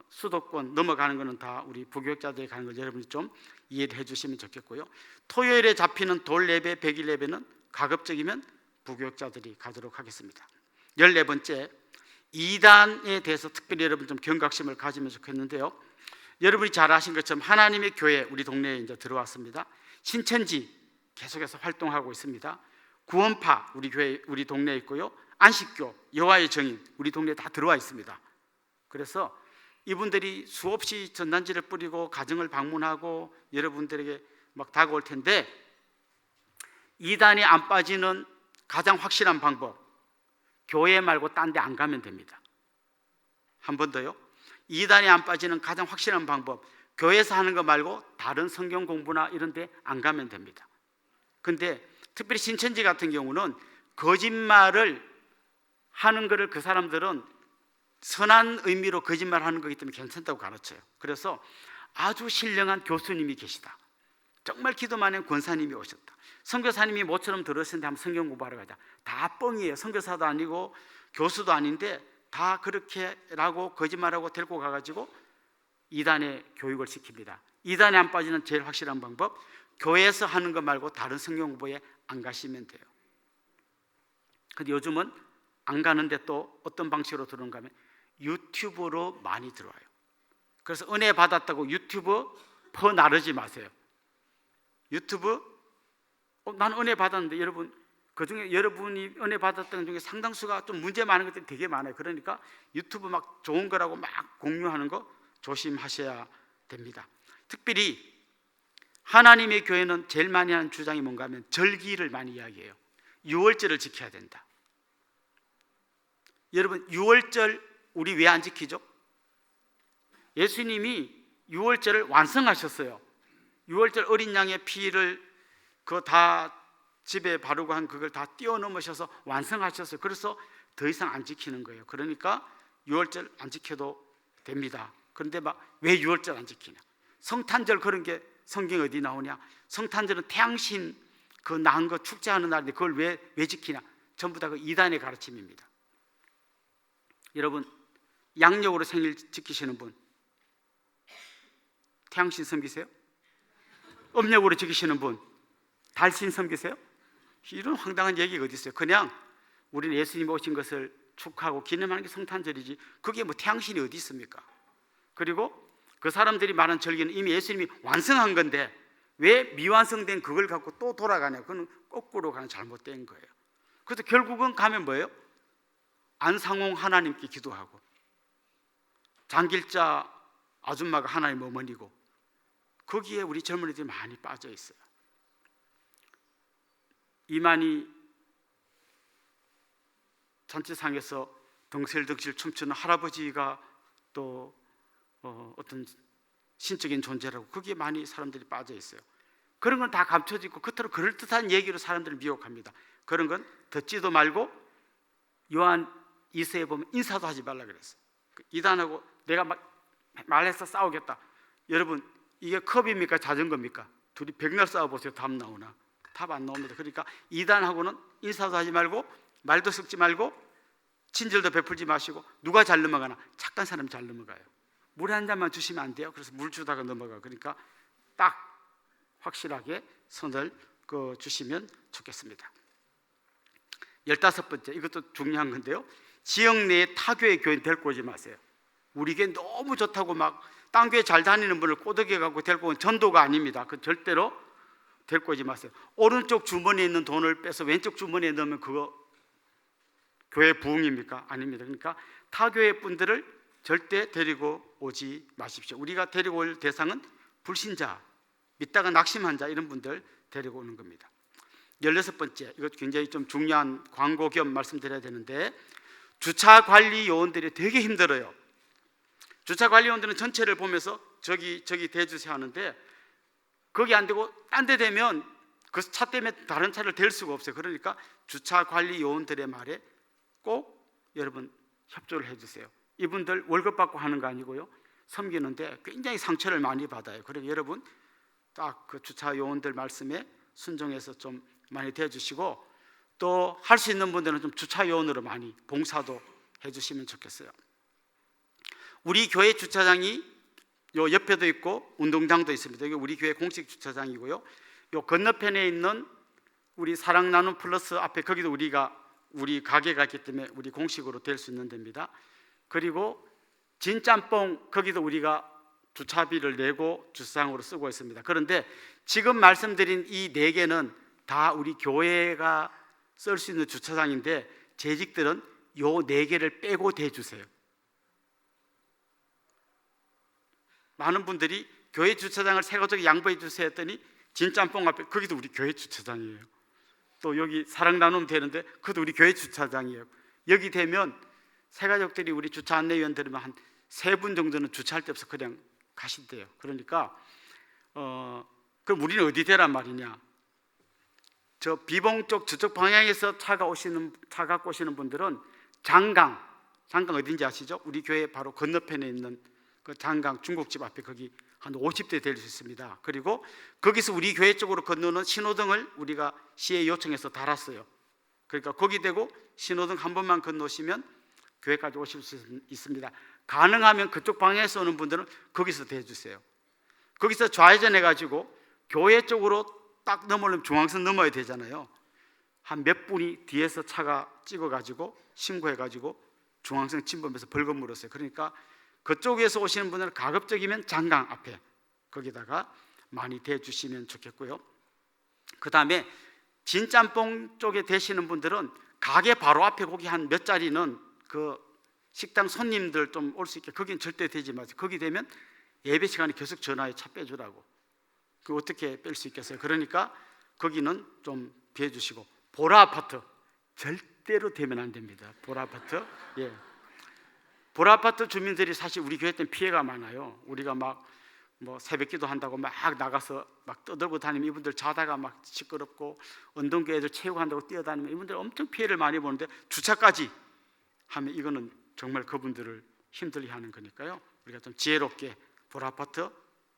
수도권 넘어가는 거는 다 우리 부교역자들이 가는 걸 여러분이 좀 이해를 해주시면 좋겠고요. 토요일에 잡히는 돌 예배, 100일 예배는 가급적이면 부교역자들이 가도록 하겠습니다. 14번째, 이단에 대해서 특별히 여러분 좀 경각심을 가지면 좋겠는데요. 여러분이 잘 아신 것처럼 하나님의 교회 우리 동네에 이제 들어왔습니다. 신천지 계속해서 활동하고 있습니다. 구원파 우리 교회 우리 동네에 있고요. 안식교, 여호와의 증인 우리 동네에 다 들어와 있습니다. 그래서 이분들이 수없이 전단지를 뿌리고 가정을 방문하고 여러분들에게 막 다가올 텐데, 이단에 안 빠지는 가장 확실한 방법, 교회 말고 딴 데 안 가면 됩니다. 한 번 더요. 이단에 안 빠지는 가장 확실한 방법, 교회에서 하는 거 말고 다른 성경 공부나 이런 데 안 가면 됩니다. 근데 특별히 신천지 같은 경우는 거짓말을 하는 거를 그 사람들은 선한 의미로 거짓말하는 거기 때문에 괜찮다고 가르쳐요. 그래서 아주 신령한 교수님이 계시다, 정말 기도 많은 권사님이 오셨다, 선교사님이 모처럼 들었는데 한번 성경 공부하러 가자, 다 뻥이에요. 선교사도 아니고 교수도 아닌데 다 그렇게라고 거짓말하고 데리고 가가지고 이단의 교육을 시킵니다. 이단에 안 빠지는 제일 확실한 방법, 교회에서 하는 거 말고 다른 성경 공부에 안 가시면 돼요. 근데 요즘은 안 가는데 또 어떤 방식으로 들어오는가 하면 유튜브로 많이 들어와요. 그래서 은혜 받았다고 유튜브 퍼나르지 마세요. 유튜브 나는 은혜 받았는데 여러분 그중에 여러분이 은혜 받았던 중에 상당수가 좀 문제 많은 것들이 되게 많아요. 그러니까 유튜브 막 좋은 거라고 막 공유하는 거 조심하셔야 됩니다. 특별히 하나님의 교회는 제일 많이 하는 주장이 뭔가 하면 절기를 많이 이야기해요. 유월절을 지켜야 된다. 여러분 유월절 우리 왜 안 지키죠? 예수님이 유월절을 완성하셨어요. 유월절 어린 양의 피를 그거 다 집에 바르고 한 그걸 다 뛰어넘으셔서 완성하셨어요. 그래서 더 이상 안 지키는 거예요. 그러니까 유월절 안 지켜도 됩니다. 그런데 막 왜 유월절 안 지키냐? 성탄절 그런 게 성경 어디 나오냐? 성탄절은 태양신 그 낳은 거 축제하는 날인데 그걸 왜 지키냐? 전부 다 그 이단의 가르침입니다. 여러분 양력으로 생일 지키시는 분 태양신 섬기세요? 음력으로 지키시는 분 달신 섬기세요? 이런 황당한 얘기가 어디 있어요? 그냥 우리는 예수님 오신 것을 축하하고 기념하는 게 성탄절이지 그게 뭐 태양신이 어디 있습니까? 그리고 그 사람들이 말하는 절기는 이미 예수님이 완성한 건데 왜 미완성된 그걸 갖고 또 돌아가냐? 그건 거꾸로 가는 잘못된 거예요. 그래서 결국은 가면 뭐예요? 안상홍 하나님께 기도하고 장길자 아줌마가 하나님 어머니고 거기에 우리 젊은이들이 많이 빠져 있어요. 이만희 잔치상에서 덩실덩실 춤추는 할아버지가 또 어떤 신적인 존재라고 거기에 많이 사람들이 빠져 있어요. 그런 건 다 감춰지고 겉으로 그럴듯한 얘기로 사람들을 미혹합니다. 그런 건 듣지도 말고 요한 2서에 보면 인사도 하지 말라 그랬어요. 이단하고 내가 말해서 싸우겠다. 여러분 이게 컵입니까 자전거입니까? 둘이 백날 싸워보세요. 답 나오나? 답 안 나옵니다. 그러니까 이단하고는 인사도 하지 말고 말도 섞지 말고 친절도 베풀지 마시고 누가 잘 넘어가나? 착한 사람이 잘 넘어가요. 물 한 잔만 주시면 안 돼요? 그래서 물 주다가 넘어가. 그러니까 딱 확실하게 선을 주시면 좋겠습니다. 15번째 이것도 중요한 건데요. 지역 내에 타교의 교인 데리고 오지 마세요. 우리 교회 너무 좋다고 막 딴 교회 잘 다니는 분을 꼬드겨 갖고 데리고 온 전도가 아닙니다. 그 절대로 데리고 오지 마세요. 오른쪽 주머니에 있는 돈을 빼서 왼쪽 주머니에 넣으면 그거 교회 부흥입니까? 아닙니다. 그러니까 타교회 분들을 절대 데리고 오지 마십시오. 우리가 데리고 올 대상은 불신자, 믿다가 낙심한 자 이런 분들 데리고 오는 겁니다. 16번째 이것 굉장히 좀 중요한 광고 겸 말씀드려야 되는데 주차 관리 요원들이 되게 힘들어요. 주차 관리 요원들은 전체를 보면서 저기 대주세요 하는데 거기 안 되고 딴 데 되면 그 차 때문에 다른 차를 댈 수가 없어요. 그러니까 주차 관리 요원들의 말에 꼭 여러분 협조를 해주세요. 이분들 월급 받고 하는 거 아니고요. 섬기는데 굉장히 상처를 많이 받아요. 그래서 여러분 딱 그 주차 요원들 말씀에 순종해서 좀 많이 대해주시고 또 할 수 있는 분들은 좀 주차 요원으로 많이 봉사도 해주시면 좋겠어요. 우리 교회 주차장이 요 옆에도 있고 운동장도 있습니다. 이게 우리 교회 공식 주차장이고요. 요 건너편에 있는 우리 사랑 나눔 플러스 앞에 거기도 우리 가게가 있기 때문에 우리 공식으로 될 수 있는 데입니다. 그리고 진짬뽕 거기도 우리가 주차비를 내고 주차장으로 쓰고 있습니다. 그런데 지금 말씀드린 이 4개는 다 우리 교회가 쓸 수 있는 주차장인데 재직들은 요 4개를 빼고 대주세요. 많은 분들이 교회 주차장을 새 가족이 양보해 주세요 했더니 진짬뽕 앞에 거기도 우리 교회 주차장이에요. 또 여기 사랑 나눔 되는데 그것도 우리 교회 주차장이에요. 여기 되면 새 가족들이 우리 주차 안내위원 들으면 한 3분 정도는 주차할 데 없어 그냥 가신대요. 그러니까 그럼 우리는 어디 되란 말이냐? 저 비봉 쪽 저쪽 방향에서 차 갖고 오시는 분들은 장강 어딘지 아시죠? 우리 교회 바로 건너편에 있는 그 장강 중국집 앞에 거기 한 50대 될 수 있습니다. 그리고 거기서 우리 교회 쪽으로 건너는 신호등을 우리가 시에 요청해서 달았어요. 그러니까 거기 대고 신호등 한 번만 건너시면 교회까지 오실 수 있습니다. 가능하면 그쪽 방향에서 오는 분들은 거기서 대주세요. 거기서 좌회전해 가지고 교회 쪽으로 딱 넘으려면 중앙선 넘어야 되잖아요. 한 몇 분이 뒤에서 차가 찍어 가지고 신고해 가지고 중앙선 침범해서 벌금 물었어요. 그러니까 그쪽에서 오시는 분들은 가급적이면 장강 앞에 거기다가 많이 대주시면 좋겠고요. 그 다음에 진짬뽕 쪽에 되시는 분들은 가게 바로 앞에 거기 한 몇 자리는 그 식당 손님들 좀 올 수 있게 거기는 절대 되지 마세요. 거기 되면 예배 시간에 계속 전화해 차 빼주라고. 그 어떻게 뺄 수 있겠어요? 그러니까 거기는 좀 비해주시고, 보라 아파트 절대로 되면 안 됩니다. 보라 아파트, 예. 보라 아파트 주민들이 사실 우리 교회 때는 피해가 많아요. 우리가 막 뭐 새벽기도 한다고 막 나가서 막 떠들고 다니면 이분들 자다가 막 시끄럽고, 운동회 애들 체육을 한다고 뛰어다니면 이분들 엄청 피해를 많이 보는데 주차까지 하면 이거는 정말 그분들을 힘들게 하는 거니까요. 우리가 좀 지혜롭게 보라 아파트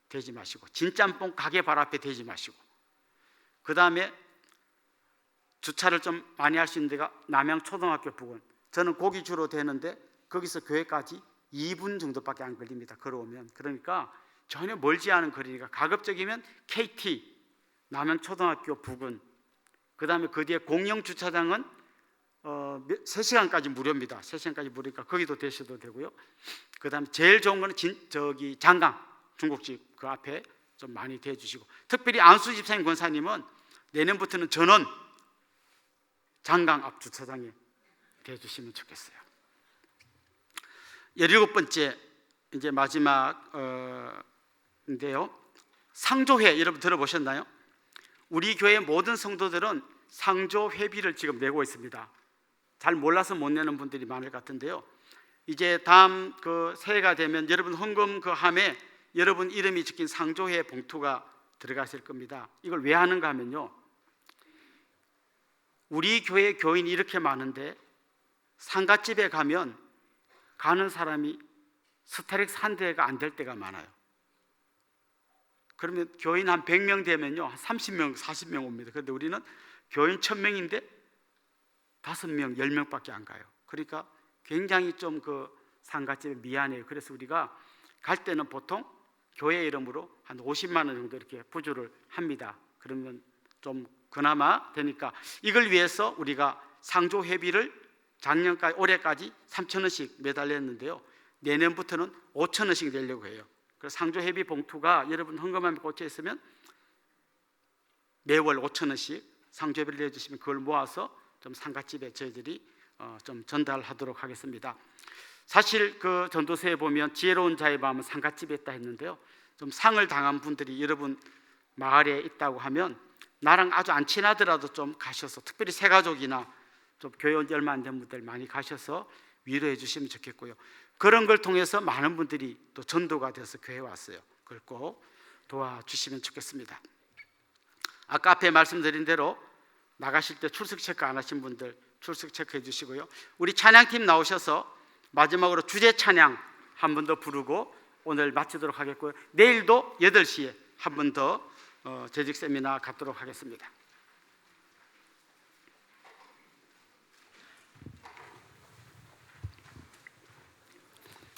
되지 마시고, 진짬뽕 가게 바로 앞에 되지 마시고, 그 다음에 주차를 좀 많이 할 수 있는 데가 남양초등학교 부근. 저는 거기 주로 되는데 거기서 교회까지 2분 정도밖에 안 걸립니다. 걸어오면. 그러니까 전혀 멀지 않은 거리니까 가급적이면 KT 남양초등학교 부근, 그 다음에 그 뒤에 공영 주차장은 3시간까지 무료입니다. 3시간까지 무료니까 거기도 되셔도 되고요. 그 다음에 제일 좋은 거는 장강 중국집 그 앞에 좀 많이 대주시고, 특별히 안수 집사님 권사님은 내년부터는 전원 장강 앞 주차장에 대주시면 좋겠어요. 17번째 이제 마지막인데요. 상조회 여러분 들어보셨나요? 우리 교회 모든 성도들은 상조회비를 지금 내고 있습니다. 잘 몰라서 못 내는 분들이 많을 것 같은데요. 이제 다음 그 새해가 되면 여러분 헌금 그 함에 여러분 이름이 적힌 상조회 봉투가 들어가실 겁니다. 이걸 왜 하는가 하면요, 우리 교회 교인이 이렇게 많은데 상갓집에 가면 가는 사람이 스타렉스 한 대가 안 될 때가 많아요. 그러면 교인 한 100명 되면요 한 30명, 40명 옵니다. 그런데 우리는 교인 1000명인데 5명, 10명밖에 안 가요. 그러니까 굉장히 좀 그 상갓집에 미안해요. 그래서 우리가 갈 때는 보통 교회 이름으로 한 50만 원 정도 이렇게 부주를 합니다. 그러면 좀 그나마 되니까 이걸 위해서 우리가 상조회비를 작년까지 올해까지 3,000원씩 매달 냈는데요. 내년부터는 5,000원씩 내려고 해요. 그래서 상조회비 봉투가 여러분 헌금함에 꽂혀 있으면 매월 5,000원씩 상조회비를 내주시면 그걸 모아서 좀 상갓집에 저희들이 좀 전달하도록 하겠습니다. 사실 그 전도서에 보면 지혜로운 자의 마음은 상갓집에 있다 했는데요. 좀 상을 당한 분들이 여러분 마을에 있다고 하면 나랑 아주 안 친하더라도 좀 가셔서, 특별히 새가족이나 좀 교회 온 지 얼마 안 된 분들 많이 가셔서 위로해 주시면 좋겠고요. 그런 걸 통해서 많은 분들이 또 전도가 돼서 교회에 왔어요. 그걸 꼭 도와주시면 좋겠습니다. 아까 앞에 말씀드린 대로 나가실 때 출석 체크 안 하신 분들 출석 체크해 주시고요. 우리 찬양팀 나오셔서 마지막으로 주제 찬양 한 번 더 부르고 오늘 마치도록 하겠고요. 내일도 8시에 한 번 더 재직 세미나 갖도록 하겠습니다.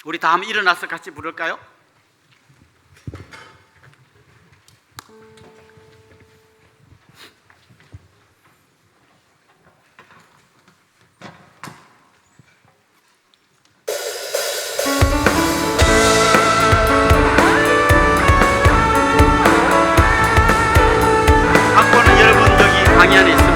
우리 다 한번 일어나서 같이 부를까요? 학교는 여러분 여기 강의 안에 있습니다.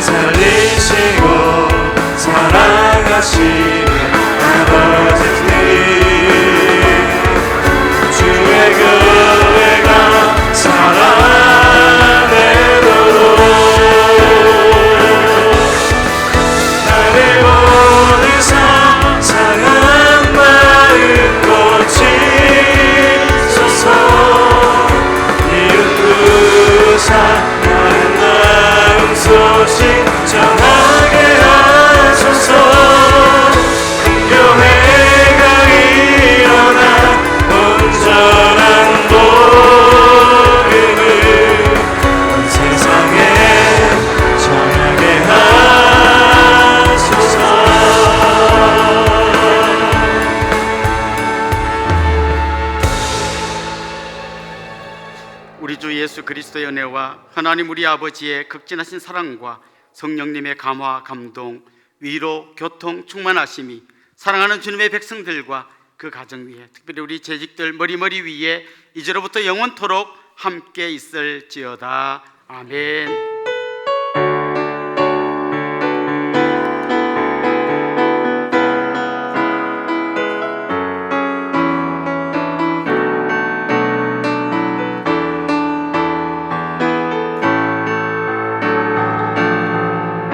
살리시고 사랑하시는 그리스도의 은혜와 하나님 우리 아버지의 극진하신 사랑과 성령님의 감화, 감동, 위로, 교통, 충만하심이 사랑하는 주님의 백성들과 그 가정 위에, 특별히 우리 재직들 머리 위에 이제로부터 영원토록 함께 있을지어다. 아멘.